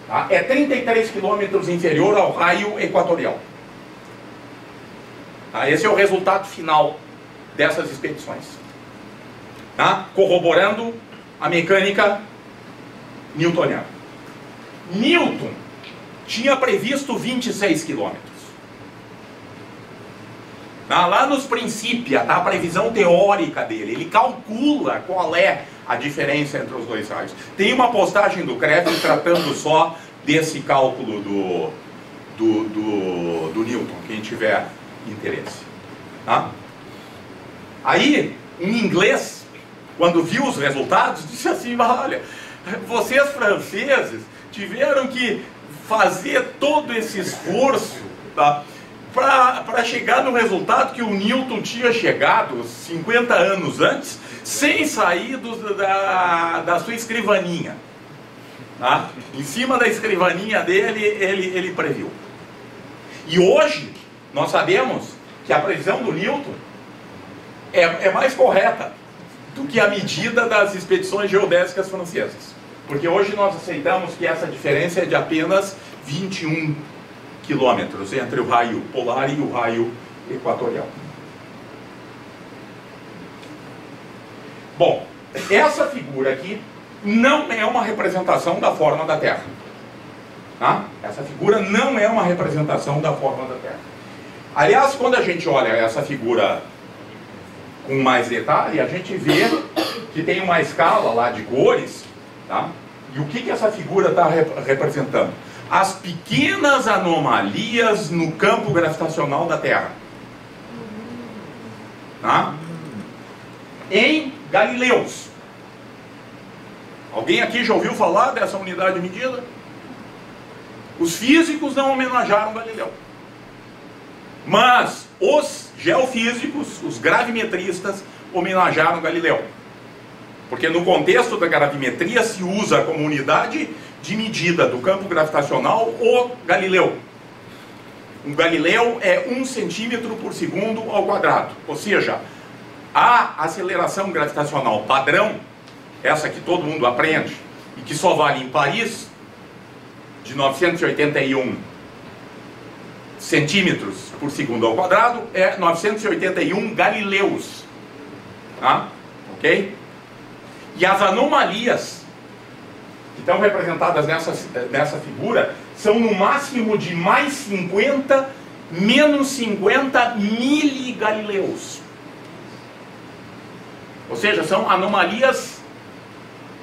tá, é 33 quilômetros inferior ao raio equatorial. Tá, esse é o resultado final dessas expedições. Tá, corroborando a mecânica newtoniana. Newton tinha previsto 26 quilômetros. Tá, lá nos Princípia, tá, a previsão teórica dele, ele calcula qual é a diferença entre os dois raios. Tem uma postagem do Krefeld tratando só desse cálculo do Newton, quem tiver interesse. Tá? Aí, um inglês, quando viu os resultados, disse assim: olha, vocês franceses tiveram que fazer todo esse esforço, tá, para chegar no resultado que o Newton tinha chegado 50 anos antes, sem sair da sua escrivaninha. Tá? Em cima da escrivaninha dele, ele previu. E hoje, nós sabemos que a previsão do Newton é mais correta do que a medida das expedições geodésicas francesas. Porque hoje nós aceitamos que essa diferença é de apenas 21 quilômetros entre o raio polar e o raio equatorial. Bom, essa figura aqui não é uma representação da forma da Terra. Tá? Essa figura não é uma representação da forma da Terra. Aliás, quando a gente olha essa figura com mais detalhe, a gente vê que tem uma escala lá de cores, tá? E o que essa figura está representando? As pequenas anomalias no campo gravitacional da Terra. Tá? Em Galileus. Alguém aqui já ouviu falar dessa unidade de medida? Os físicos não homenagearam Galileu. Mas os geofísicos, os gravimetristas, homenagearam Galileu. Porque no contexto da gravimetria se usa como unidade de medida do campo gravitacional o Galileu. Um Galileu é 1 centímetro por segundo ao quadrado. Ou seja, a aceleração gravitacional padrão, essa que todo mundo aprende, e que só vale em Paris, de 981 centímetros por segundo ao quadrado, é 981 Galileus. Tá? Ok? E as anomalias que estão representadas nessa figura são no máximo de mais 50, menos 50 miligalileus. Ou seja, são anomalias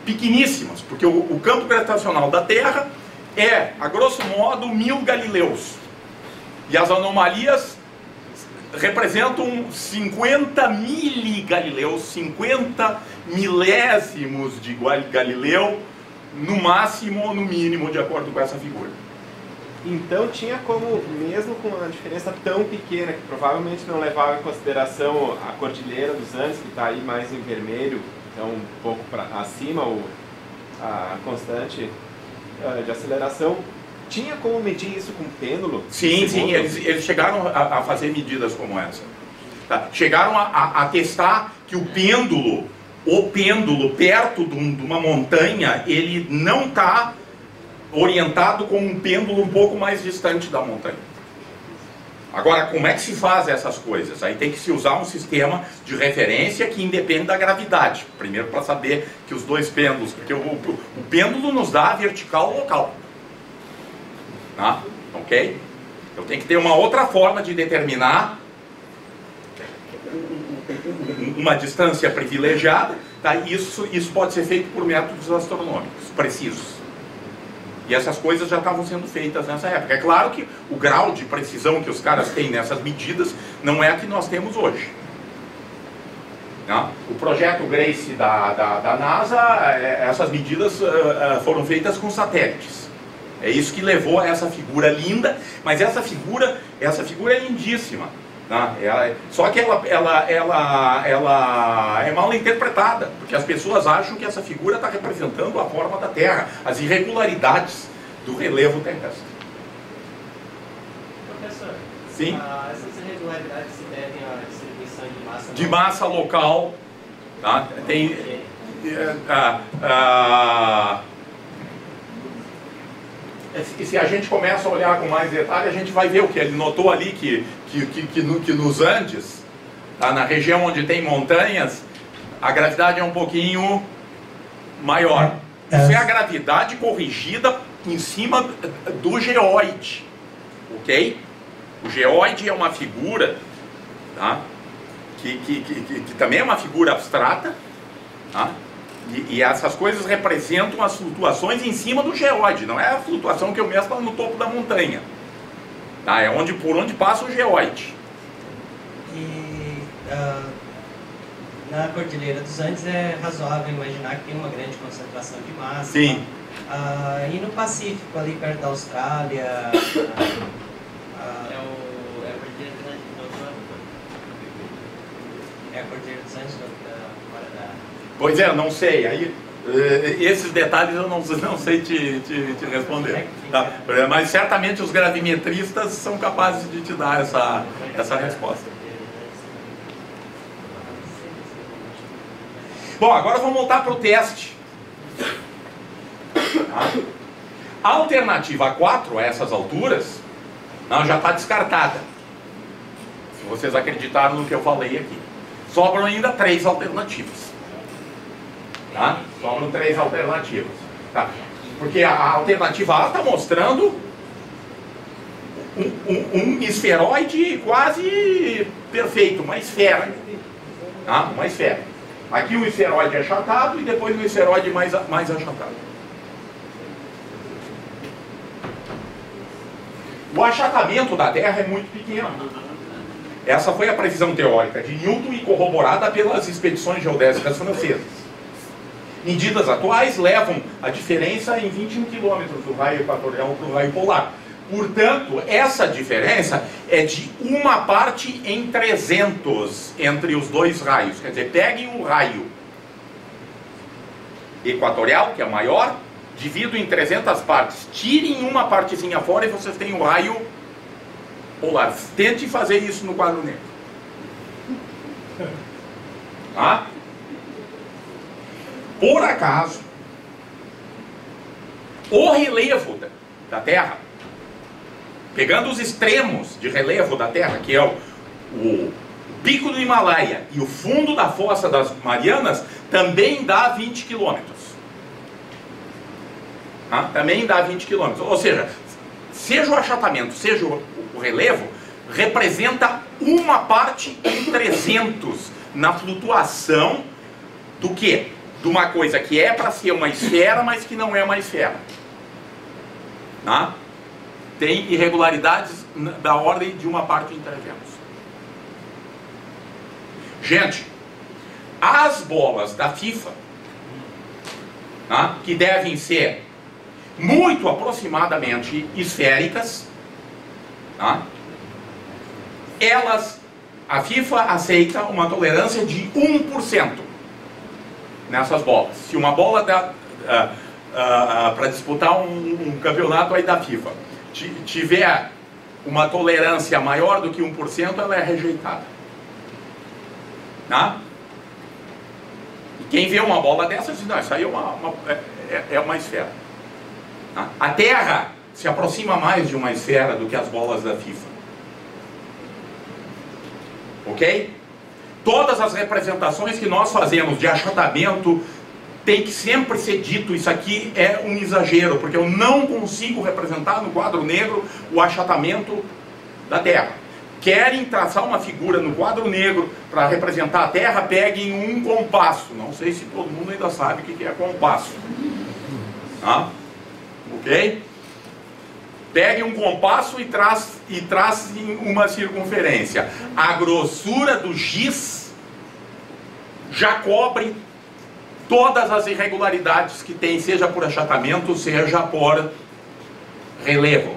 pequeníssimas, porque o campo gravitacional da Terra é, a grosso modo, 1000 galileus. E as anomalias representam 50 miligalileus, 50 milésimos de Galileu, no máximo ou no mínimo, de acordo com essa figura. Então tinha como, mesmo com uma diferença tão pequena, que provavelmente não levava em consideração a Cordilheira dos Andes, que está aí mais em vermelho, então um pouco acima a constante de aceleração, tinha como medir isso com pêndulo? Sim, sim, eles chegaram a fazer medidas como essa. Tá? Chegaram a testar que o pêndulo perto de uma montanha, ele não está orientado como um pêndulo um pouco mais distante da montanha. Agora, como é que se faz essas coisas? Aí tem que se usar um sistema de referência que independe da gravidade. Primeiro, para saber que os dois pêndulos, porque o pêndulo nos dá a vertical local. Tá? Ok? Então tem que ter uma outra forma de determinar uma distância privilegiada, tá? Isso pode ser feito por métodos astronômicos precisos. E essas coisas já estavam sendo feitas nessa época. É claro que o grau de precisão que os caras têm nessas medidas não é a que nós temos hoje. Tá? O projeto Grace da NASA, essas medidas foram feitas com satélites. É isso que levou a essa figura linda, mas essa figura é lindíssima. Tá? Só que ela é mal interpretada, porque as pessoas acham que essa figura está representando a forma da Terra, as irregularidades do relevo terrestre. Professor, sim? Essas irregularidades se devem à distribuição de massa? De massa local. Tá? Tem... se a gente começa a olhar com mais detalhe, a gente vai ver o que ele notou ali, que nos Andes, tá, na região onde tem montanhas, a gravidade é um pouquinho maior. Isso é a gravidade corrigida em cima do geóide, ok? O geóide é uma figura, tá, que também é uma figura abstrata, tá? E essas coisas representam as flutuações em cima do geóide, não é a flutuação que eu meço no topo da montanha. Tá? É por onde passa o geóide. E na Cordilheira dos Andes é razoável imaginar que tem uma grande concentração de massa. Sim. E no Pacífico, ali perto da Austrália... É a Cordilheira dos Andes é a Cordilheira dos Andes fora da... Pois é, não sei. Aí, esses detalhes eu não sei te responder. Tá? Mas certamente os gravimetristas são capazes de te dar essa resposta. Bom, agora vamos voltar para o teste. Tá? A alternativa 4, a essas alturas, não, já está descartada. Se vocês acreditaram no que eu falei aqui. Sobram ainda 3 alternativas. Tá? Sobram 3 alternativas. Tá? Porque a alternativa A está mostrando um esferoide quase perfeito, uma esfera. Tá? Uma esfera. Aqui o esferoide achatado e depois o esferoide mais achatado. O achatamento da Terra é muito pequeno. Essa foi a previsão teórica de Newton e corroborada pelas expedições geodésicas francesas. Medidas atuais levam a diferença em 21 km do raio equatorial para o raio polar. Portanto, essa diferença é de 1 parte em 300 entre os dois raios. Quer dizer, peguem o raio equatorial, que é maior, divido em 300 partes, tirem uma partezinha fora e vocês têm o raio polar. Tente fazer isso no quadro negro. Tá? Por acaso, o relevo da Terra, pegando os extremos de relevo da Terra, que é o pico do Himalaia e o fundo da Fossa das Marianas, também dá 20 quilômetros. Tá? Também dá 20 quilômetros. Ou seja, seja o achatamento, seja o relevo, representa 1 parte em 300 na flutuação do quê? De uma coisa que é para ser uma esfera, mas que não é uma esfera. Tá? Tem irregularidades da ordem de 1 parte em 300. Gente, as bolas da FIFA, tá? Que devem ser muito aproximadamente esféricas, tá? A FIFA aceita uma tolerância de 1% nessas bolas. Se uma bola para disputar um campeonato aí da FIFA tiver uma tolerância maior do que 1%, ela é rejeitada. Tá? E quem vê uma bola dessa diz, não, isso aí é uma esfera. Tá? A Terra se aproxima mais de uma esfera do que as bolas da FIFA. Ok? Todas as representações que nós fazemos de achatamento tem que sempre ser dito, isso aqui é um exagero, porque eu não consigo representar no quadro negro o achatamento da Terra. Querem traçar uma figura no quadro negro para representar a Terra, peguem um compasso. Não sei se todo mundo ainda sabe o que é compasso. Tá? Ok? Peguem um compasso e tracem uma circunferência. A grossura do giz já cobre todas as irregularidades que tem, seja por achatamento, seja por relevo,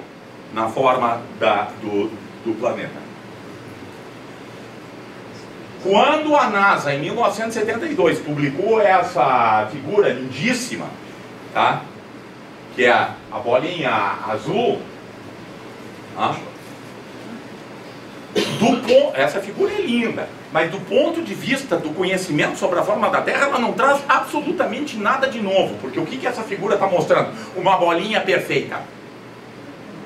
na forma do planeta. Quando a NASA, em 1972, publicou essa figura lindíssima, tá? Que é a bolinha azul, tá? Essa figura é linda, mas do ponto de vista do conhecimento sobre a forma da Terra, ela não traz absolutamente nada de novo, porque o que essa figura está mostrando? Uma bolinha perfeita.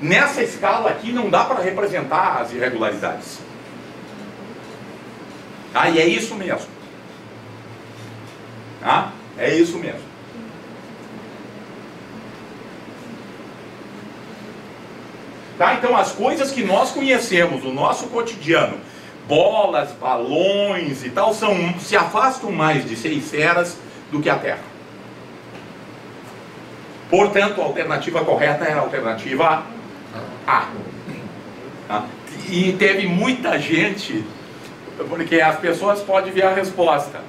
Nessa escala aqui não dá para representar as irregularidades. Tá? E é isso mesmo. Tá? É isso mesmo. Tá? Então as coisas que nós conhecemos no nosso cotidiano, bolas, balões e tal, se afastam mais de ser esferas do que a Terra. Portanto, a alternativa correta era a alternativa A. Tá? E teve muita gente, porque as pessoas podem ver a resposta,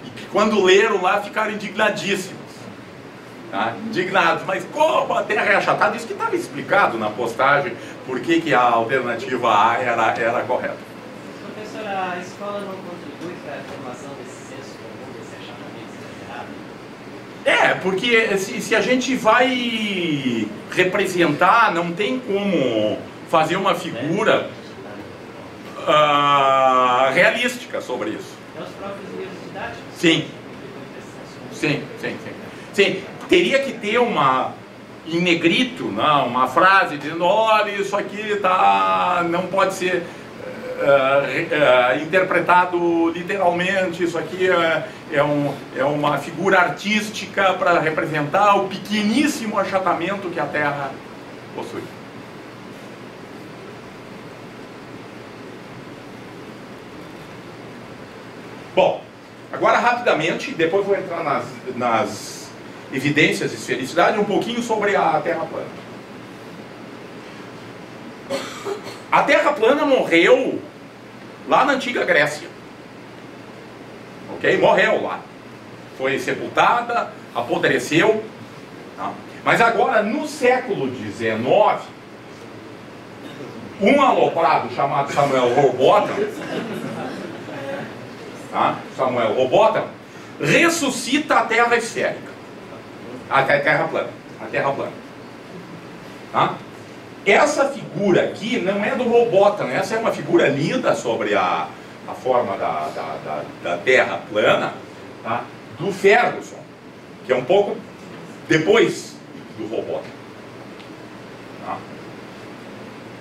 e que quando leram lá ficaram indignadíssimos. Tá? Indignados, mas como a Terra é achatada? Isso que estava explicado na postagem, por que a alternativa A era correta. Professor, a escola não contribui para a formação desse senso comum, desse achatamento exagerado? É, porque se a gente vai representar, não tem como fazer uma figura realística sobre isso. É os próprios livros didáticos? Sim. Sim. Teria que ter em negrito, não, uma frase dizendo, olha, isso aqui não pode ser interpretado literalmente, isso aqui é uma figura artística para representar o pequeníssimo achatamento que a Terra possui. Bom, agora rapidamente, depois vou entrar nas evidências de esfericidade, um pouquinho sobre a Terra plana. A Terra plana morreu lá na antiga Grécia. Ok? Morreu lá. Foi sepultada, apodreceu. Tá? Mas agora, no século XIX, um aloprado chamado Samuel Rowbotham, tá? Samuel Rowbotham, ressuscita a Terra esférica. A Terra plana. A Terra plana. Tá? Essa figura aqui não é do Rowbotham, essa é uma figura linda sobre a forma da Terra plana, tá? Do Ferguson, que é um pouco depois do Rowbotham. Tá?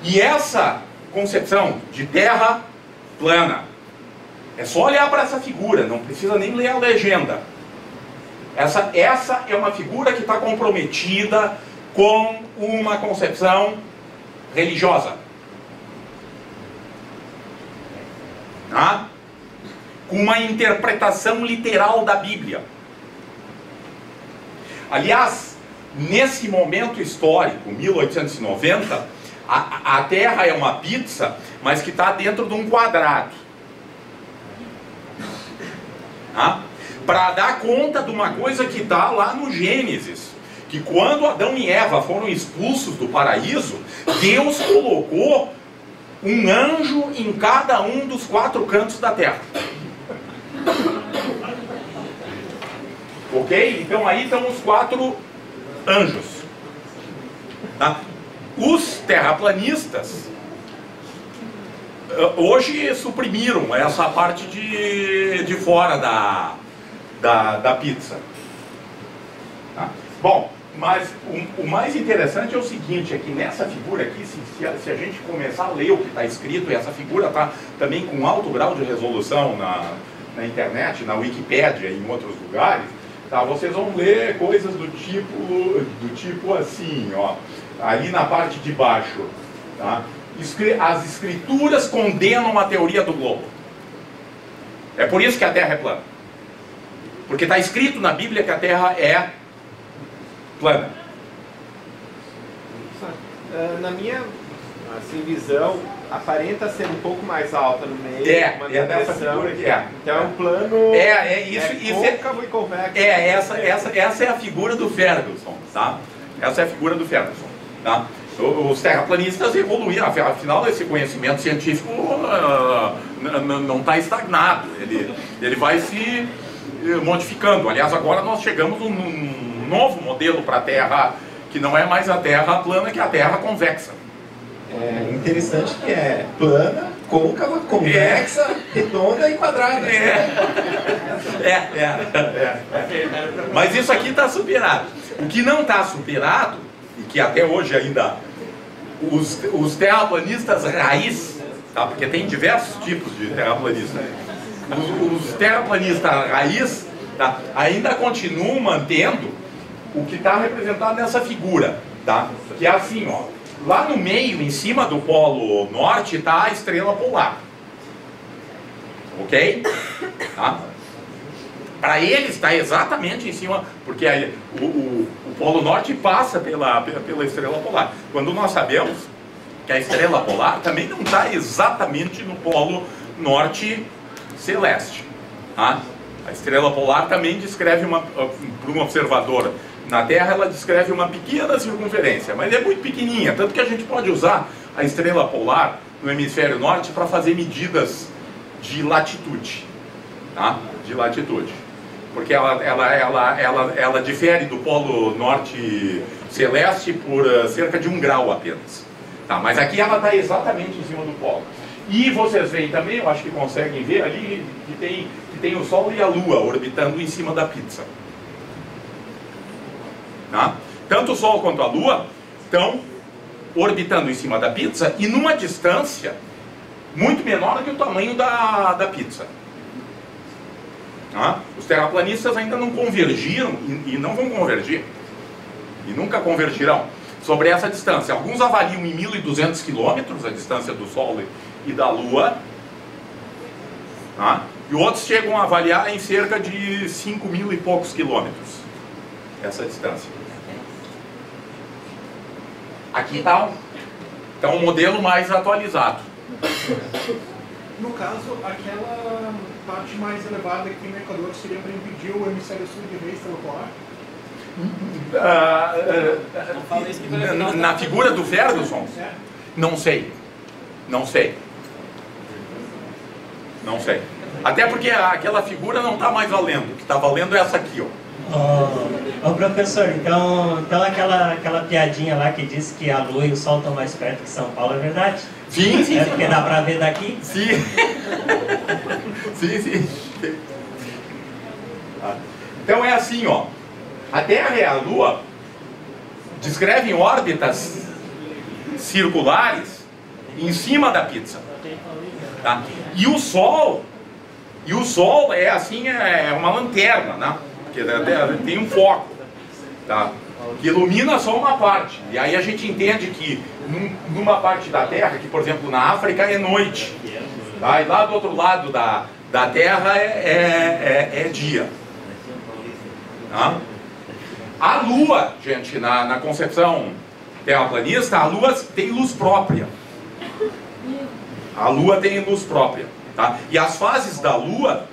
E essa concepção de Terra plana, é só olhar para essa figura, não precisa nem ler a legenda. Essa é uma figura que está comprometida com uma concepção religiosa. Tá? Com uma interpretação literal da Bíblia. Aliás, nesse momento histórico, 1890, a Terra é uma pizza, mas que está dentro de um quadrado. Tá? Para dar conta de uma coisa que está lá no Gênesis, que quando Adão e Eva foram expulsos do paraíso, Deus colocou um anjo em cada um dos 4 cantos da terra. Ok? Então aí estão os 4 anjos. Tá? Os terraplanistas hoje suprimiram essa parte de fora da pizza. Tá? Bom, mas o mais interessante é o seguinte, é que nessa figura aqui, se a gente começar a ler o que está escrito, e essa figura está também com alto grau de resolução na internet, na Wikipédia e em outros lugares, tá? Vocês vão ler coisas do tipo assim, ó, ali na parte de baixo, tá? As escrituras condenam a teoria do globo. É por isso que a Terra é plana. Porque está escrito na Bíblia que a Terra é plana. Na minha visão, aparenta ser um pouco mais alta no meio. É dessa figura aqui. Então é um plano côncavo e convexo. Essa é a figura do Ferguson, tá? Essa é a figura do Ferguson, tá? Os terraplanistas evoluíram, afinal esse conhecimento científico não está estagnado, ele vai se modificando. Aliás, agora nós chegamos num novo modelo para a Terra, que não é mais a Terra plana, que é a Terra convexa. É interessante que é plana, côncava, convexa, redonda e quadrada. Mas isso aqui está superado. O que não está superado, e que até hoje ainda os terraplanistas raiz, tá? Porque tem diversos tipos de terraplanistas. Os terraplanistas raiz, tá? Ainda continuam mantendo o que está representado nessa figura, tá? Que é assim, ó. Lá no meio, em cima do polo norte, está a estrela polar. Ok? Tá? Para eles está exatamente em cima, porque aí, o polo norte passa pela estrela polar. Quando nós sabemos que a estrela polar também não está exatamente no polo norte celeste. Tá? A estrela polar também descreve para um observador na Terra, ela descreve uma pequena circunferência, mas é muito pequenininha, tanto que a gente pode usar a estrela polar no hemisfério norte para fazer medidas de latitude, tá? De latitude, porque ela difere do polo norte celeste por cerca de 1 grau apenas, tá? Mas aqui ela está exatamente em cima do polo. E vocês veem também, eu acho que conseguem ver ali, que tem o Sol e a Lua orbitando em cima da pizza. Tá? Tanto o Sol quanto a Lua estão orbitando em cima da pizza e numa distância muito menor que o tamanho da pizza. Tá? Os terraplanistas ainda não convergiram e não vão convergir. E nunca convergirão sobre essa distância. Alguns avaliam em 1.200 quilômetros a distância do Sol e da Lua. Tá? E outros chegam a avaliar em cerca de 5.000 e poucos quilômetros essa distância. Aqui está um modelo mais atualizado. No caso, aquela parte mais elevada que tem no Equador seria para impedir o hemisfério sul de ver estrela polar? Na figura do Ferguson? Não sei. Não sei. Não sei. Até porque aquela figura não está mais valendo. O que está valendo é essa aqui, ó. Ô professor, então aquela piadinha lá que disse que a Lua e o Sol estão mais perto que São Paulo, é verdade? Sim, sim. É porque dá pra ver daqui? Sim. Sim, sim. Então é assim, ó. A Terra e a Lua descrevem órbitas circulares em cima da pizza. Tá? E o Sol é assim, é uma lanterna, né? Porque tem um foco, tá? Que ilumina só uma parte. E aí a gente entende que numa parte da Terra, que por exemplo na África é noite, tá? E lá do outro lado da Terra é dia. Tá? A Lua, gente, na concepção terraplanista, a Lua tem luz própria. A Lua tem luz própria. Tá? E as fases da Lua,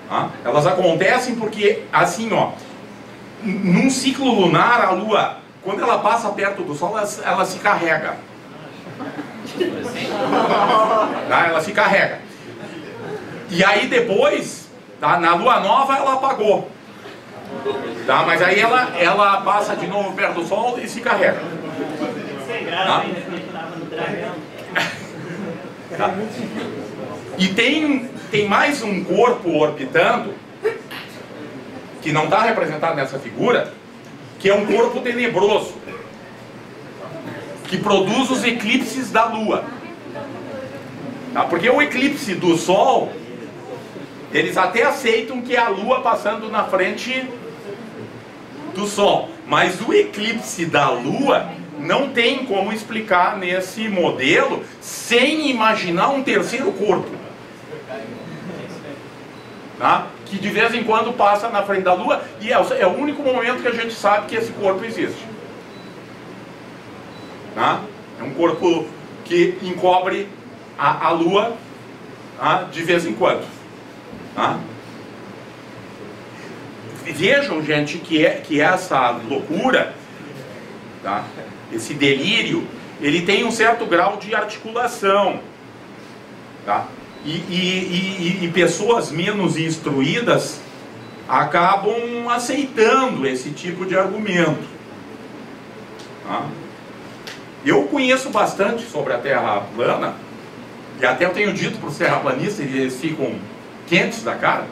tá? Elas acontecem porque, assim, ó, num ciclo lunar, a Lua, quando ela passa perto do Sol, ela se carrega. Tá? Ela se carrega. E aí depois, tá? Na Lua nova, ela apagou. Tá? Mas aí ela passa de novo perto do Sol e se carrega. Sem graça ainda, porque ele estava no dragão. Tá? E tem mais um corpo orbitando, que não está representado nessa figura, que é um corpo tenebroso, que produz os eclipses da Lua. Tá? Porque o eclipse do Sol, eles até aceitam que é a Lua passando na frente do Sol, mas o eclipse da Lua não tem como explicar nesse modelo sem imaginar um terceiro corpo, tá? Que de vez em quando passa na frente da Lua e é o único momento que a gente sabe que esse corpo existe, tá? É um corpo que encobre a Lua, tá? De vez em quando, tá? Vejam, gente, que essa loucura, tá? Esse delírio, ele tem um certo grau de articulação, tá? E pessoas menos instruídas acabam aceitando esse tipo de argumento, tá? Eu conheço bastante sobre a Terra plana, e até eu tenho dito para os terraplanistas, e eles ficam quentes da cara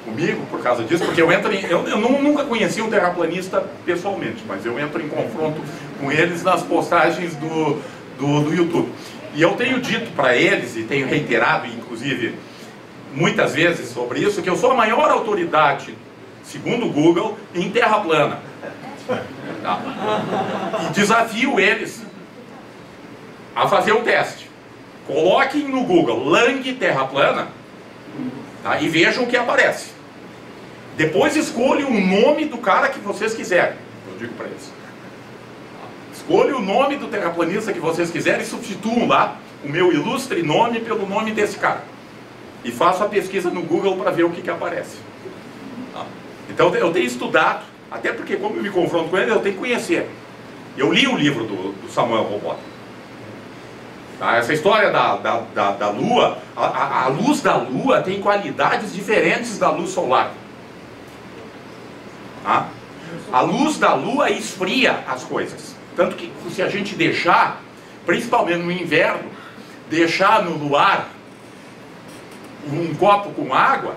comigo por causa disso, porque eu nunca conheci um terraplanista pessoalmente, mas eu entro em confronto com eles nas postagens do YouTube. E eu tenho dito para eles, e tenho reiterado, inclusive, muitas vezes sobre isso, que eu sou a maior autoridade, segundo o Google, em terra plana. Tá? E desafio eles a fazer o teste. Coloquem no Google Lang terra plana, tá? E vejam o que aparece. Depois escolham o nome do cara que vocês quiserem. Eu digo para eles. Escolham o nome do terraplanista que vocês quiserem e substituam lá o meu ilustre nome pelo nome desse cara. E façam a pesquisa no Google para ver o que aparece. Tá? Então eu tenho estudado, até porque como eu me confronto com ele, eu tenho que conhecer. Eu li o livro do Samuel Robota. Tá? Essa história da Lua, a luz da Lua tem qualidades diferentes da luz solar. Tá? A luz da Lua esfria as coisas. Tanto que se a gente deixar, principalmente no inverno, deixar no luar um copo com água,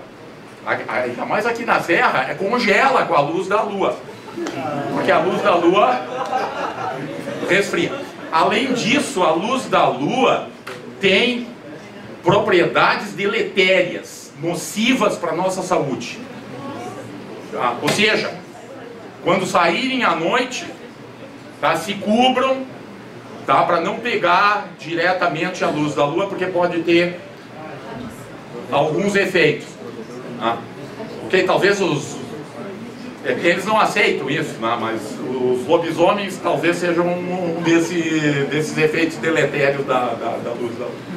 ainda mais aqui na Serra, congela com a luz da Lua. Porque a luz da lua resfria. Além disso, a luz da lua tem propriedades deletérias, nocivas para a nossa saúde. Tá? Ou seja, quando saírem à noite, tá, se cubram, tá, para não pegar diretamente a luz da lua, porque pode ter alguns efeitos. Tá? Ok, talvez eles não aceitam isso, né? Mas os lobisomens talvez sejam um desses efeitos deletérios da luz da lua.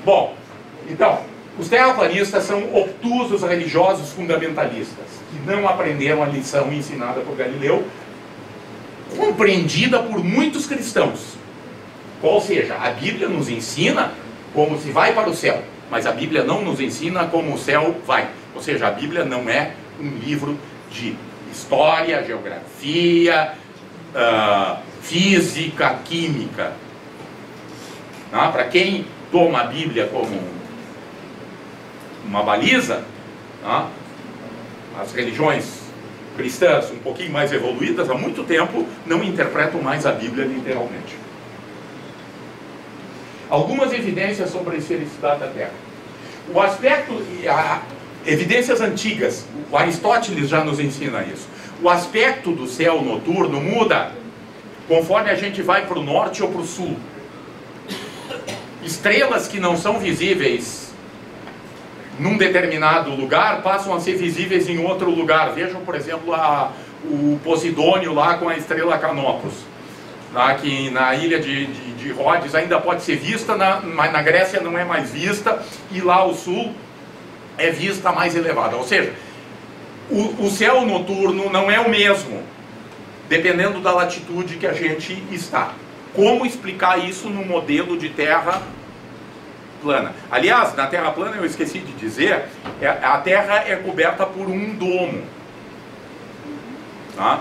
Bom, então, os terraplanistas são obtusos religiosos fundamentalistas, que não aprenderam a lição ensinada por Galileu, compreendida por muitos cristãos. Ou seja, a Bíblia nos ensina como se vai para o céu, mas a Bíblia não nos ensina como o céu vai. Ou seja, a Bíblia não é um livro de história, geografia, física, química. Para quem toma a Bíblia como uma baliza, as religiões cristãs um pouquinho mais evoluídas há muito tempo não interpretam mais a Bíblia literalmente. Algumas evidências sobre a esfericidade da Terra. O aspecto, evidências antigas, o Aristóteles já nos ensina isso. O aspecto do céu noturno muda conforme a gente vai para o norte ou para o sul. Estrelas que não são visíveis num determinado lugar passam a ser visíveis em outro lugar. Vejam, por exemplo, o Posidônio lá com a estrela Canopus, que na ilha de Rhodes ainda pode ser vista, mas na Grécia não é mais vista, e lá ao sul é vista mais elevada. Ou seja, o céu noturno não é o mesmo, dependendo da latitude que a gente está. Como explicar isso no modelo de Terra plana? Aliás, na Terra plana, eu esqueci de dizer, a Terra é coberta por um domo. Tá?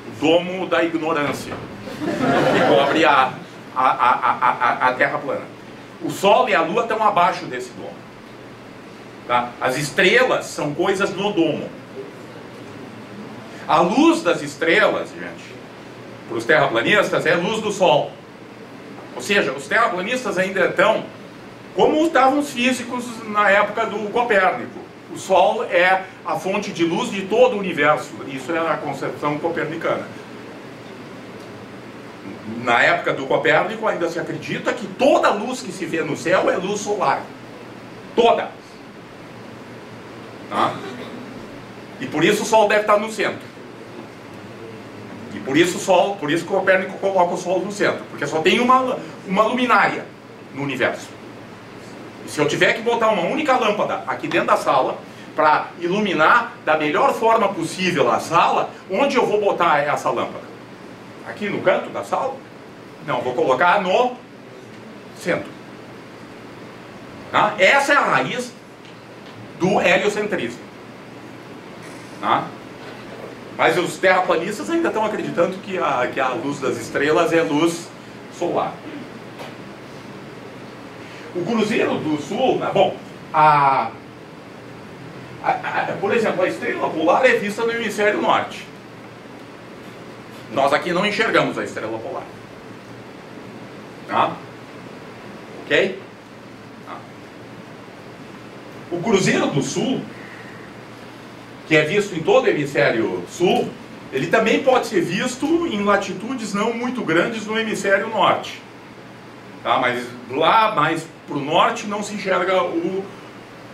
O domo da ignorância, que cobre a Terra plana. O Sol e a Lua estão abaixo desse domo. Tá? As estrelas são coisas no domo. A luz das estrelas, gente, para os terraplanistas, é a luz do Sol. Ou seja, os terraplanistas ainda estão como estavam os físicos na época do Copérnico. O Sol é a fonte de luz de todo o universo. Isso é a concepção copernicana. Na época do Copérnico ainda se acredita que toda luz que se vê no céu é luz solar. Toda. Tá? E por isso o Sol deve estar no centro. E por isso que Copérnico coloca o Sol no centro. Porque só tem uma luminária no universo. E se eu tiver que botar uma única lâmpada aqui dentro da sala para iluminar da melhor forma possível a sala, onde eu vou botar essa lâmpada? Aqui no canto da sala? Não, vou colocar no centro. Tá? Essa é a raiz do heliocentrismo. Tá? Mas os terraplanistas ainda estão acreditando que a luz das estrelas é luz solar. O Cruzeiro do Sul, bom, por exemplo, a estrela polar é vista no hemisfério norte. Nós aqui não enxergamos a estrela polar. Tá? Ok? Tá. O Cruzeiro do Sul, que é visto em todo o hemisfério sul, ele também pode ser visto em latitudes não muito grandes no hemisfério norte. Tá? Mas lá mais para o norte não se enxerga o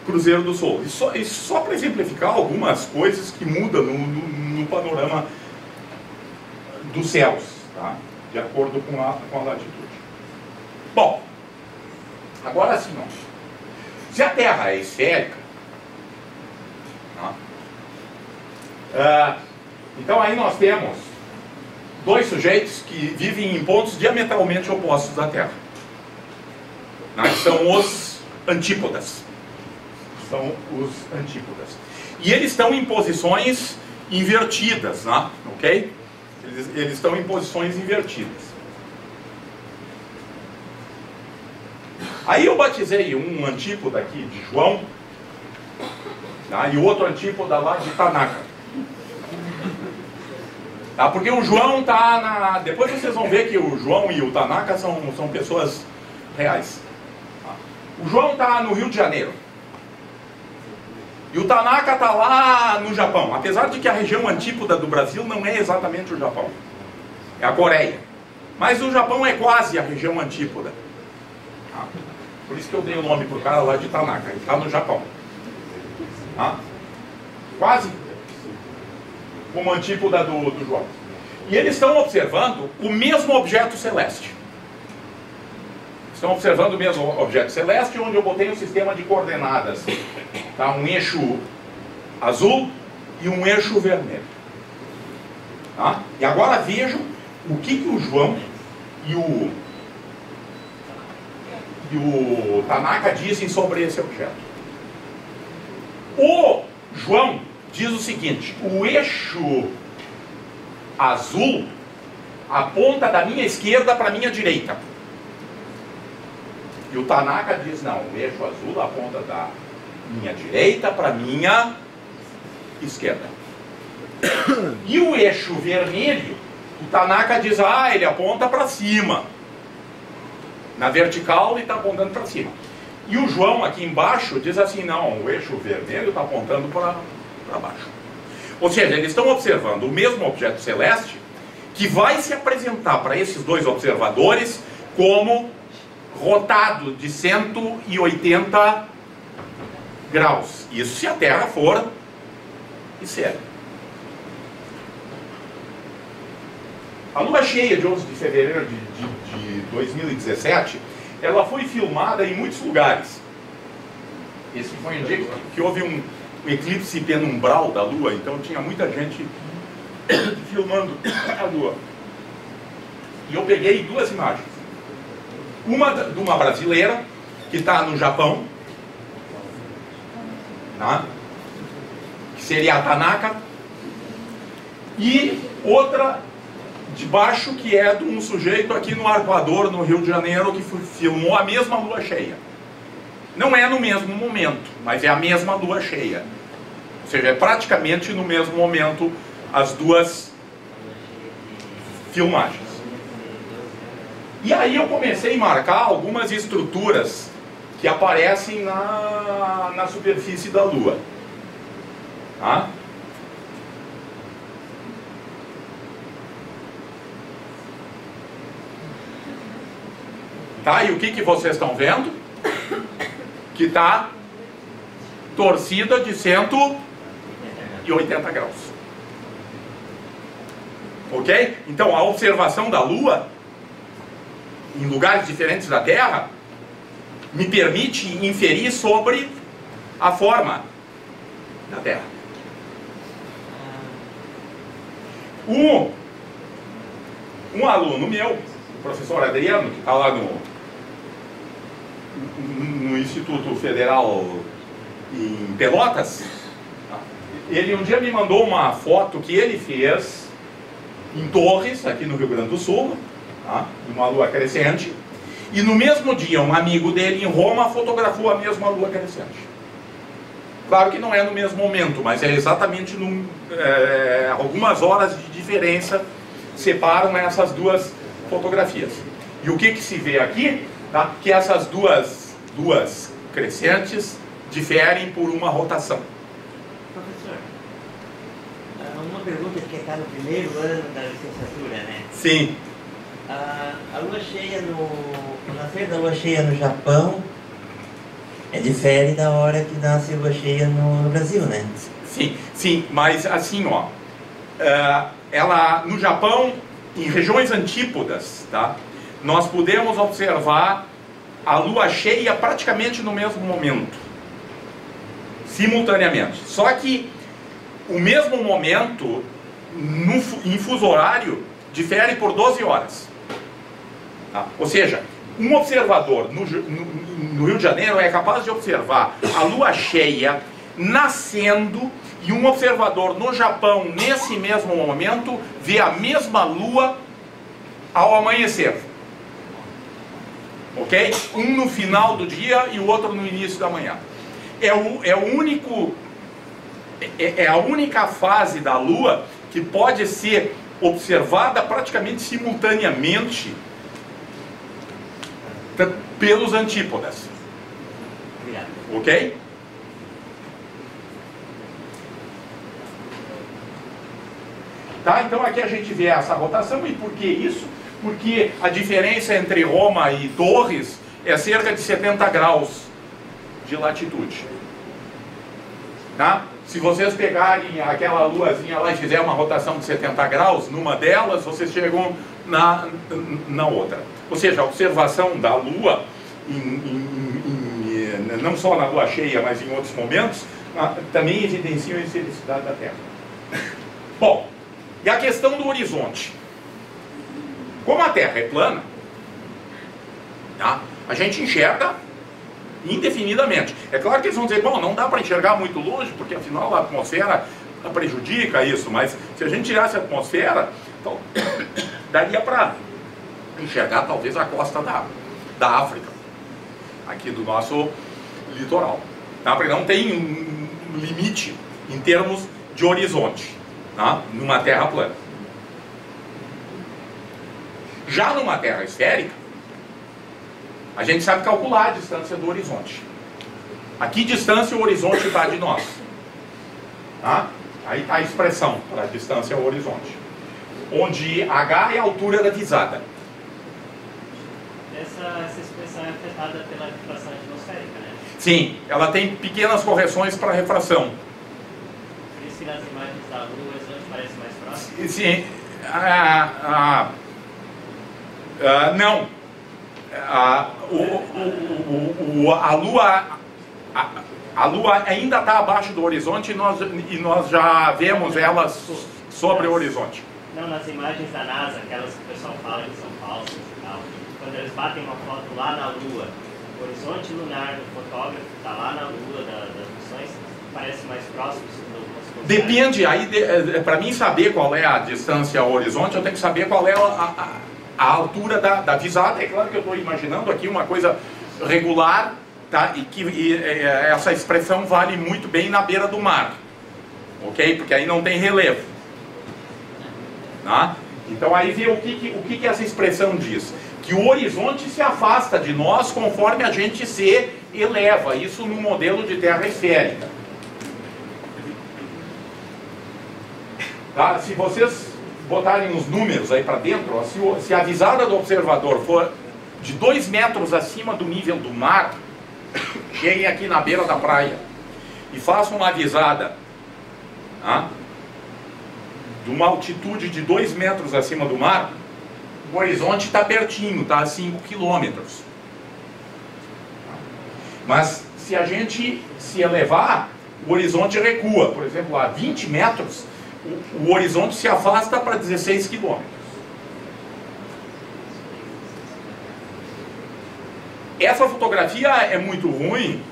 Cruzeiro do Sul. Isso só para exemplificar algumas coisas que mudam no panorama dos céus, tá? De acordo com a latitude. Bom, agora sim, ó. Se a Terra é esférica, então aí nós temos dois sujeitos que vivem em pontos diametralmente opostos da Terra. São os antípodas. São os antípodas. E eles estão em posições invertidas, ok? Eles estão em posições invertidas. Aí eu batizei um antípoda aqui de João, tá? E o outro antípoda lá de Tanaka. Tá? Porque o João está na... Depois vocês vão ver que o João e o Tanaka são pessoas reais. Tá? O João está no Rio de Janeiro. E o Tanaka está lá no Japão. Apesar de que a região antípoda do Brasil não é exatamente o Japão. É a Coreia. Mas o Japão é quase a região antípoda. Tá? Por isso que eu dei o nome para o cara lá de Tanaka. Ele está no Japão. Tá? Quase como antípoda do João. E eles estão observando o mesmo objeto celeste. Estão observando o mesmo objeto celeste, onde eu botei um sistema de coordenadas. Tá? Um eixo azul e um eixo vermelho. Tá? E agora vejam o que o João e o Tanaka dizem sobre esse objeto. O João diz o seguinte: o eixo azul aponta da minha esquerda para a minha direita. E o Tanaka diz, não, o eixo azul aponta da minha direita para a minha esquerda. E o eixo vermelho, o Tanaka diz, ele aponta para cima. Na vertical ele está apontando para cima. E o João aqui embaixo diz assim, não, o eixo vermelho está apontando para baixo. Ou seja, eles estão observando o mesmo objeto celeste que vai se apresentar para esses dois observadores como rotado de 180 graus. Isso se a Terra for esférica. A lua cheia de 11 de fevereiro de 2017, ela foi filmada em muitos lugares. Esse foi um dia que houve um eclipse penumbral da lua, então tinha muita gente filmando a lua. E eu peguei duas imagens. Uma de uma brasileira, que está no Japão, tá? Que seria a Tanaka, e outra de baixo, que é de um sujeito aqui no Arpoador, no Rio de Janeiro, que filmou a mesma lua cheia. Não é no mesmo momento, mas é a mesma lua cheia. Ou seja, é praticamente no mesmo momento as duas filmagens. E aí eu comecei a marcar algumas estruturas que aparecem na superfície da Lua. Tá? Tá? E o que vocês estão vendo? Que está torcida de 180 graus. Ok? Então a observação da Lua em lugares diferentes da Terra me permite inferir sobre a forma da Terra. Um aluno meu, o professor Adriano, que está lá no Instituto Federal em Pelotas, ele um dia me mandou uma foto que ele fez em Torres, aqui no Rio Grande do Sul, tá? Uma lua crescente, e no mesmo dia um amigo dele em Roma fotografou a mesma lua crescente. Claro que não é no mesmo momento, mas é exatamente algumas horas de diferença separam essas duas fotografias. E o que se vê aqui? Tá? Que essas duas crescentes diferem por uma rotação. Professor, uma pergunta que está no primeiro ano da licenciatura, né? Sim. A lua cheia o nascer da lua cheia no Japão difere da hora que nasce a lua cheia no Brasil, né? Sim, mas assim, ó, ela no Japão, em regiões antípodas, tá? Nós podemos observar a lua cheia praticamente no mesmo momento, simultaneamente. Só que o mesmo momento, em fuso horário, difere por 12 horas. Tá? Ou seja, um observador no Rio de Janeiro é capaz de observar a lua cheia nascendo, e um observador no Japão, nesse mesmo momento, vê a mesma lua ao amanhecer. Ok? Um no final do dia e o outro no início da manhã. É o único é a única fase da Lua que pode ser observada praticamente simultaneamente pelos antípodas. Ok? Tá? Então aqui a gente vê essa rotação. E por que isso? Porque a diferença entre Roma e Torres é cerca de 70 graus de latitude. Tá? Se vocês pegarem aquela luazinha lá e fizerem uma rotação de 70 graus, numa delas vocês chegam na outra. Ou seja, a observação da Lua, não só na Lua cheia, mas em outros momentos, também evidenciam a esfericidade da Terra. Bom, e a questão do horizonte. Como a Terra é plana, tá? A gente enxerga indefinidamente. É claro que eles vão dizer, bom, não dá para enxergar muito longe, porque afinal a atmosfera prejudica isso, mas se a gente tirasse a atmosfera, então, daria para enxergar talvez a costa da África, aqui do nosso litoral. Tá? Porque não tem um limite em termos de horizonte, tá? Numa Terra plana. Já numa Terra esférica, a gente sabe calcular a distância do horizonte. A que distância o horizonte está de nós? Tá? Aí está a expressão para a distância ao horizonte. Onde H é a altura da visada. Essa expressão é afetada pela refração atmosférica, né? Sim, ela tem pequenas correções para refração. Por isso que nas imagens da Lua o horizonte parece mais próximo? Sim. Não. A Lua ainda está abaixo do horizonte e nós já vemos ela sobre o horizonte. Não, nas imagens da NASA, aquelas que o pessoal fala que são falsas e tal, quando eles batem uma foto lá na Lua, o horizonte lunar do fotógrafo está lá na Lua das missões, parece mais próximo do Depende, aí para mim saber qual é a distância ao horizonte, eu tenho que saber qual é a altura da visada. É claro que eu estou imaginando aqui uma coisa regular, tá? E essa expressão vale muito bem na beira do mar, ok? Porque aí não tem relevo, tá? Então aí vê o que essa expressão diz. Que o horizonte se afasta de nós conforme a gente se eleva, isso no modelo de Terra esférica. Tá? Se vocês botarem os números aí para dentro, ó, se a visada do observador for de 2 metros acima do nível do mar, cheguem aqui na beira da praia e façam uma visada, tá? De uma altitude de 2 metros acima do mar, o horizonte está pertinho, está a 5 quilômetros. Mas se a gente se elevar, o horizonte recua. Por exemplo, a 20 metros, o horizonte se afasta para 16 quilômetros. Essa fotografia é muito ruim,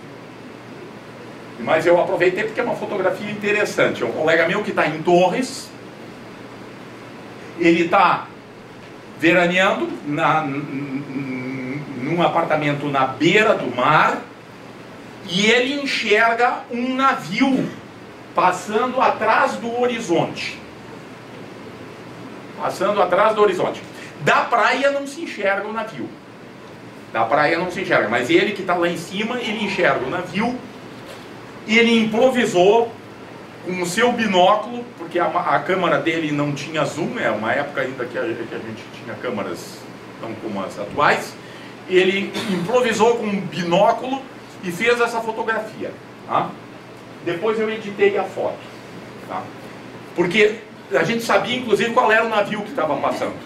mas eu aproveitei porque é uma fotografia interessante. É um colega meu que está em Torres, ele está veraneando num apartamento na beira do mar e ele enxerga um navio passando atrás do horizonte. Passando atrás do horizonte. Da praia não se enxerga o navio. Da praia não se enxerga, mas ele que está lá em cima, ele enxerga o navio. Ele improvisou com o seu binóculo, porque a câmera dele não tinha zoom, é uma época ainda que a gente tinha câmeras não como as atuais. Ele improvisou com um binóculo e fez essa fotografia. Tá? Depois eu editei a foto. Tá? Porque a gente sabia inclusive qual era o navio que estava passando.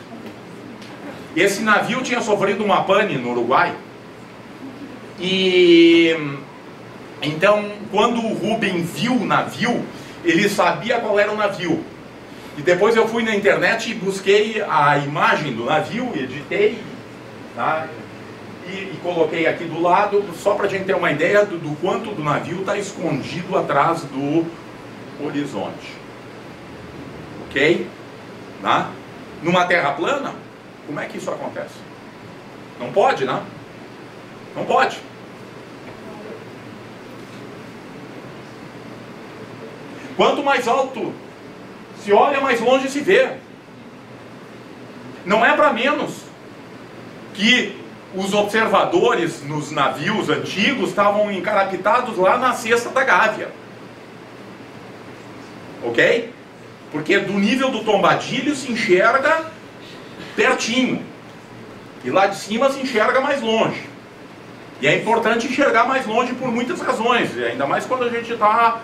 Esse navio tinha sofrido uma pane no Uruguai. E então, quando o Rubem viu o navio, ele sabia qual era o navio. E depois eu fui na internet e busquei a imagem do navio, editei, tá? E coloquei aqui do lado, só para a gente ter uma ideia do quanto do navio está escondido atrás do horizonte. Ok? Tá? Numa terra plana, como é que isso acontece? Não pode, né? Não pode. Quanto mais alto se olha, mais longe se vê. Não é para menos que os observadores nos navios antigos estavam encarapitados lá na cesta da Gávea. Ok? Porque do nível do Tombadilho se enxerga pertinho. E lá de cima se enxerga mais longe. E é importante enxergar mais longe por muitas razões. Ainda mais quando a gente está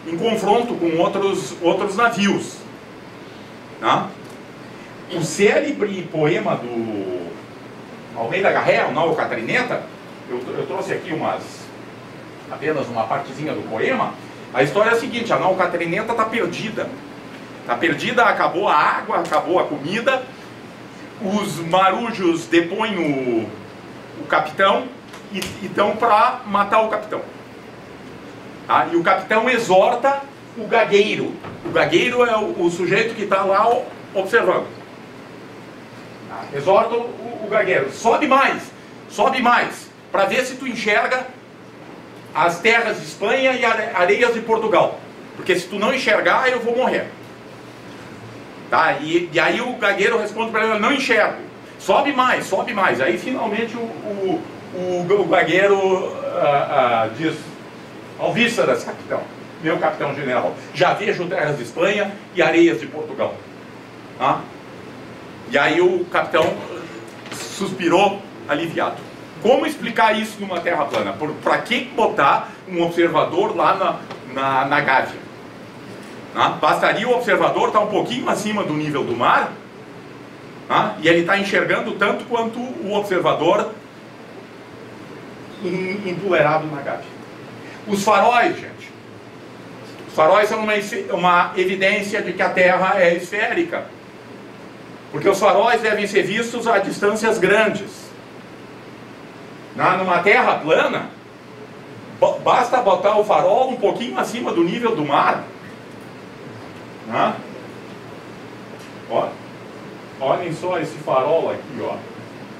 em confronto com outros navios. Tá? O célebre poema do Almeida Garré, o Nau Catrineta, eu trouxe aqui apenas uma partezinha do poema. A história é a seguinte: a Nau Catrineta está perdida. Está perdida, acabou a água, acabou a comida. Os marujos depõem o capitão e estão para matar o capitão. Tá? E o capitão exorta o gagueiro. O gagueiro é o sujeito que está lá observando. Tá? Exorta o gagueiro: sobe mais, para ver se tu enxerga as terras de Espanha e areias de Portugal. Porque se tu não enxergar, eu vou morrer. Tá? E aí o gagueiro responde para ele: não enxergo. Sobe mais. Aí finalmente o gagueiro diz: alvíceras, capitão, meu capitão general, já vejo terras de Espanha e areias de Portugal. Tá? E aí o capitão suspirou aliviado. Como explicar isso numa terra plana? Para que botar um observador lá na Gávea? Bastaria o observador estar um pouquinho acima do nível do mar, e ele está enxergando tanto quanto o observador empoleirado na Gávea. Os faróis, gente. Os faróis são uma evidência de que a Terra é esférica. Porque os faróis devem ser vistos a distâncias grandes. Numa Terra plana, basta botar o farol um pouquinho acima do nível do mar. Olhem só esse farol aqui, ó.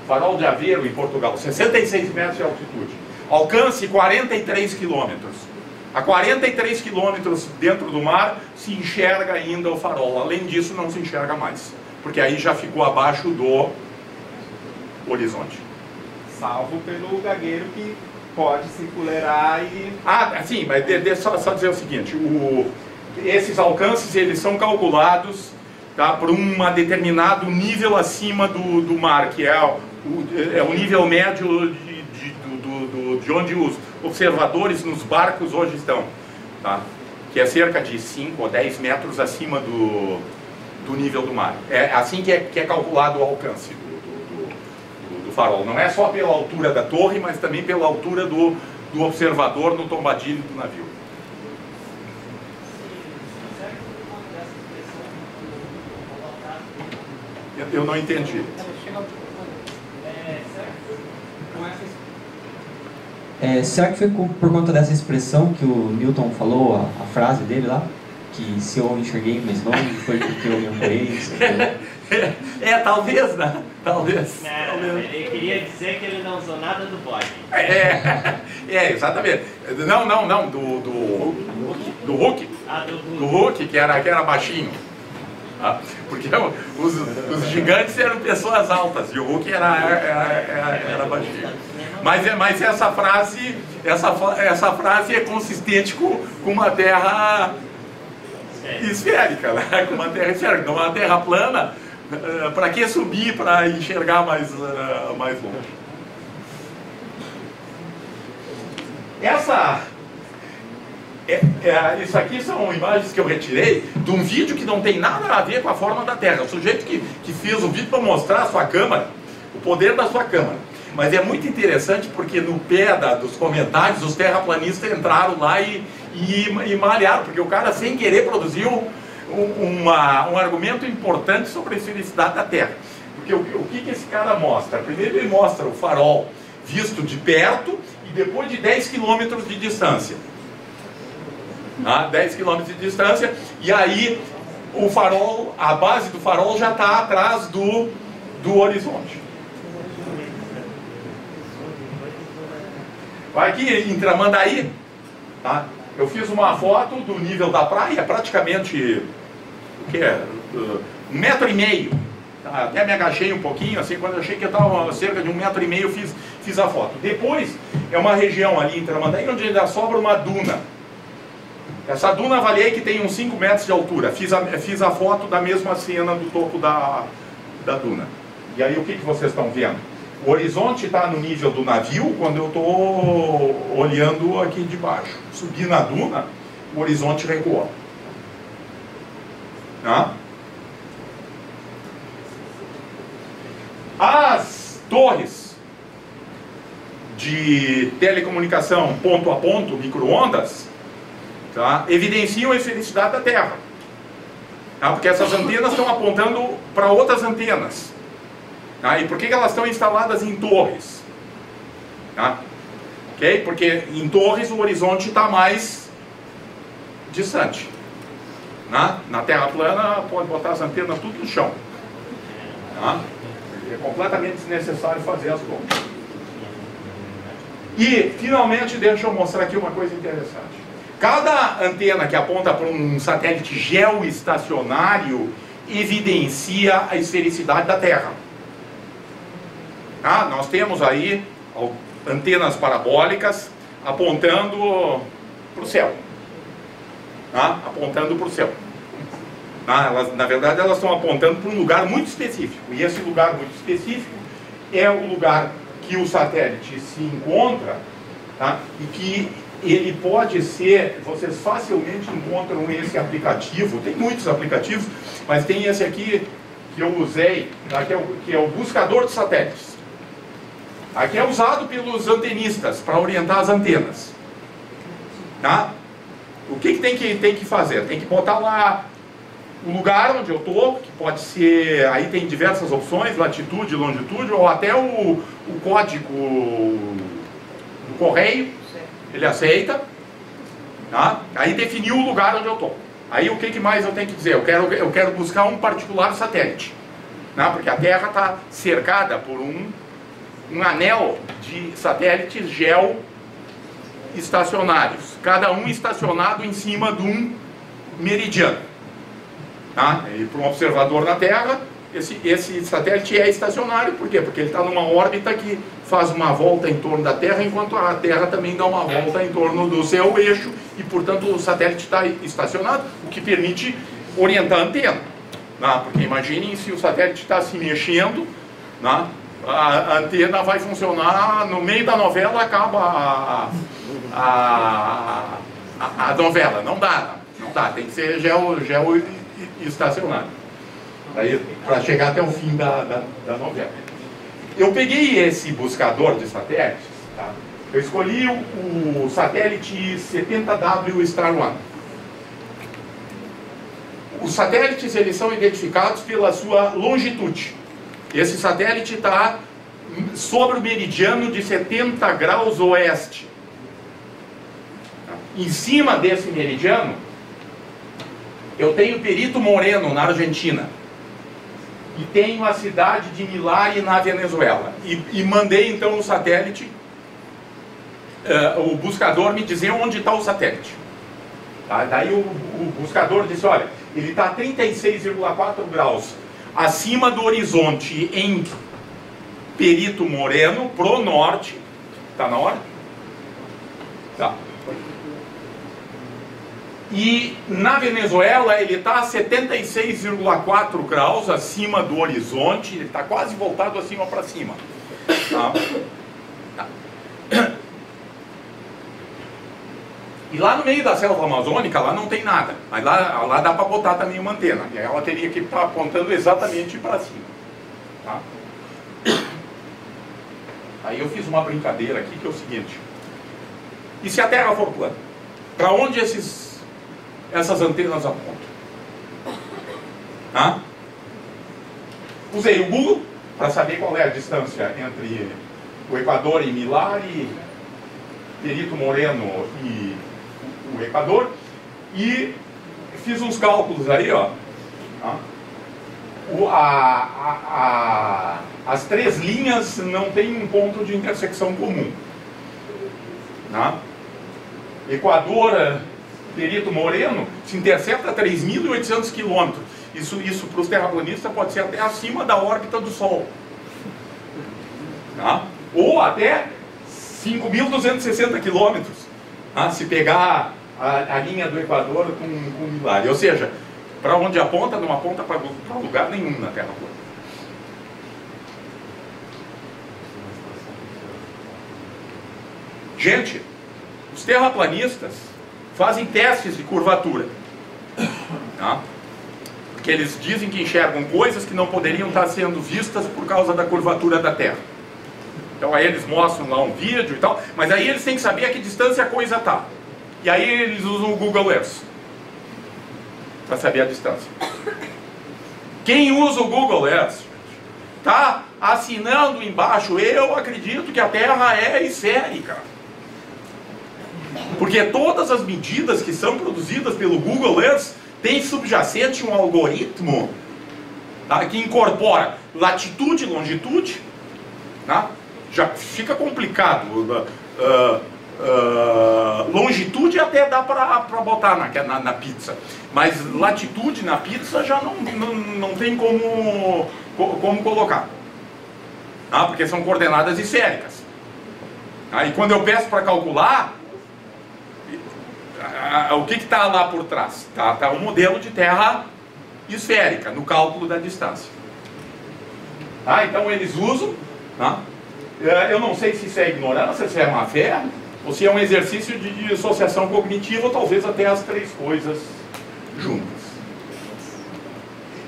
Farol de Aveiro, em Portugal, 66 metros de altitude. Alcance 43 quilômetros. A 43 quilômetros dentro do mar se enxerga ainda o farol. Além disso, não se enxerga mais, porque aí já ficou abaixo do horizonte. Salvo pelo gagueiro que pode se enfileirar e... sim, mas só dizer o seguinte: esses alcances, eles são calculados, tá, por um determinado nível acima do mar, que é o nível médio de onde os observadores nos barcos hoje estão, tá? Que é cerca de 5 ou 10 metros acima do nível do mar. É assim que é calculado o alcance do farol. Não é só pela altura da torre, mas também pela altura do observador no tombadilho do navio. Eu não entendi. Será que foi por conta dessa expressão que o Newton falou, a frase dele lá? Que se eu enxerguei mais longe, foi porque eu me apoiei? Talvez, né? Talvez. Não, ele queria dizer que ele não usou nada do bode. Exatamente. Não, do Hulk. Do Hulk, que era baixinho. Porque os gigantes eram pessoas altas e o Hulk era baixinho. Mas essa frase é consistente com uma terra esférica, né? Com uma terra esférica. Não, uma terra plana, para que subir para enxergar mais longe? Isso aqui são imagens que eu retirei de um vídeo que não tem nada a ver com a forma da Terra. O sujeito que fez o vídeo para mostrar a sua câmera, o poder da sua câmera. Mas é muito interessante porque no pé dos comentários os terraplanistas entraram lá e malharam, porque o cara sem querer produziu um argumento importante sobre a esfericidade da Terra. Porque o que esse cara mostra? Primeiro ele mostra o farol visto de perto e depois de 10 quilômetros de distância. 10 quilômetros de distância, e aí o farol, a base do farol já está atrás do horizonte. Vai aqui em Tramandaí, tá? Eu fiz uma foto do nível da praia, praticamente, o que é? 1,5 metro. Até me agachei um pouquinho, assim, quando eu achei que eu estava cerca de 1,5 metro, fiz a foto. Depois, é uma região ali em Tramandaí, onde ainda sobra uma duna. Essa duna avaliei que tem uns 5 metros de altura. Fiz a foto da mesma cena do topo da duna. E aí, o que vocês estão vendo? O horizonte está no nível do navio quando eu estou olhando aqui de baixo. Subi na duna, o horizonte recuou. Tá? As torres de telecomunicação ponto a ponto, micro-ondas, tá, evidenciam a esfericidade da Terra. Tá? Porque essas antenas estão apontando para outras antenas. Tá? E por que elas estão instaladas em torres? Tá? Okay? Porque em torres o horizonte está mais distante. Tá? Na Terra plana pode botar as antenas tudo no chão. Tá? É completamente desnecessário fazer as contas. E, finalmente, deixa eu mostrar aqui uma coisa interessante. Cada antena que aponta para um satélite geoestacionário evidencia a esfericidade da Terra. Tá? Nós temos aí antenas parabólicas apontando para o céu. Tá? Apontando para o céu. Na verdade, elas estão apontando para um lugar muito específico. E esse lugar muito específico é o lugar que o satélite se encontra, tá? E que ele pode ser, vocês facilmente encontram esse aplicativo, tem muitos aplicativos, mas tem esse aqui que eu usei, tá? que é o buscador de satélites. Aqui é usado pelos antenistas para orientar as antenas. Tá? O que tem que fazer? Tem que botar lá o lugar onde eu estou, que pode ser, aí tem diversas opções, latitude, longitude, ou até o código do correio, ele aceita. Tá? Aí definiu o lugar onde eu estou. Aí o que mais eu tenho que dizer? Eu quero buscar um particular satélite. Tá? Porque a Terra está cercada por um anel de satélites geoestacionários, cada um estacionado em cima de um meridiano. Tá? E para um observador na Terra, esse satélite é estacionário. Por quê? Porque ele está numa órbita que faz uma volta em torno da Terra, enquanto a Terra também dá uma volta em torno do seu eixo, e portanto o satélite está estacionado, o que permite orientar a antena. Tá? Porque imaginem se o satélite está se mexendo, tá? A antena vai funcionar, no meio da novela acaba a novela. Não dá, tem que ser geoestacionário para chegar até o fim da novela. Eu peguei esse buscador de satélites, tá? Eu escolhi o satélite 70W Star One. Os satélites, eles são identificados pela sua longitude. Esse satélite está sobre o meridiano de 70 graus oeste. Em cima desse meridiano, eu tenho Perito Moreno, na Argentina. E tenho a cidade de Milari, na Venezuela. E mandei, então, no satélite, o buscador me dizer onde está o satélite. Tá? Daí o buscador disse, olha, ele está a 36,4 graus acima do horizonte em Perito Moreno, pro norte. Está na hora? Tá. E na Venezuela ele está a 76,4 graus acima do horizonte, ele está quase voltado acima para cima. Tá? Tá. E lá no meio da selva amazônica, lá não tem nada. Mas lá dá para botar também uma antena. E ela teria que estar apontando exatamente para cima. Tá? Aí eu fiz uma brincadeira aqui que é o seguinte. E se a Terra for plana? Para onde essas antenas apontam? Tá? Usei o Google para saber qual é a distância entre o Equador e Milari, Perito Moreno e o Equador, e fiz uns cálculos aí, ó. As três linhas não têm um ponto de intersecção comum. Tá? Equador, Perito Moreno, se intercepta a 3.800 quilômetros. Isso para os terraplanistas pode ser até acima da órbita do Sol. Tá? Ou até 5.260 quilômetros. Tá? Se pegar a linha do Equador com Milari. Ou seja, para onde aponta, não aponta para lugar nenhum na Terra plana. Gente, os terraplanistas fazem testes de curvatura. Tá? Porque eles dizem que enxergam coisas que não poderiam estar sendo vistas por causa da curvatura da Terra. Então aí eles mostram lá um vídeo e tal, mas aí eles têm que saber a que distância a coisa está. E aí eles usam o Google Earth para saber a distância. Quem usa o Google Earth está assinando embaixo: eu acredito que a Terra é esférica. Porque todas as medidas que são produzidas pelo Google Earth têm subjacente um algoritmo, tá, que incorpora latitude e longitude. Tá? Já fica complicado. Longitude até dá para botar na pizza, mas latitude na pizza já não tem como colocar, tá? Porque são coordenadas esféricas. Tá? E quando eu peço para calcular, o que está lá por trás? Tá um modelo de terra esférica no cálculo da distância. Tá? Então eles usam. Tá? Eu não sei se isso é ignorância, se é má fé, ou se é um exercício de associação cognitiva, ou talvez até as três coisas juntas.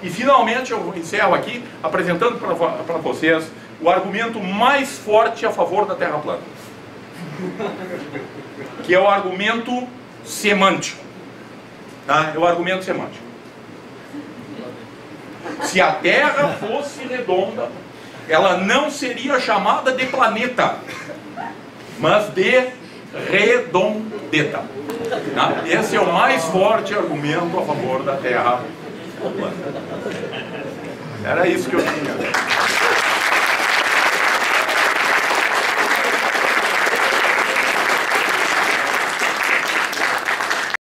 E finalmente eu encerro aqui apresentando para vocês o argumento mais forte a favor da Terra plana, que é o argumento semântico. Tá? É o argumento semântico. Se a Terra fosse redonda, ela não seria chamada de planeta, mas de redondeta. Tá? Esse é o mais forte argumento a favor da Terra plana. Era isso que eu tinha.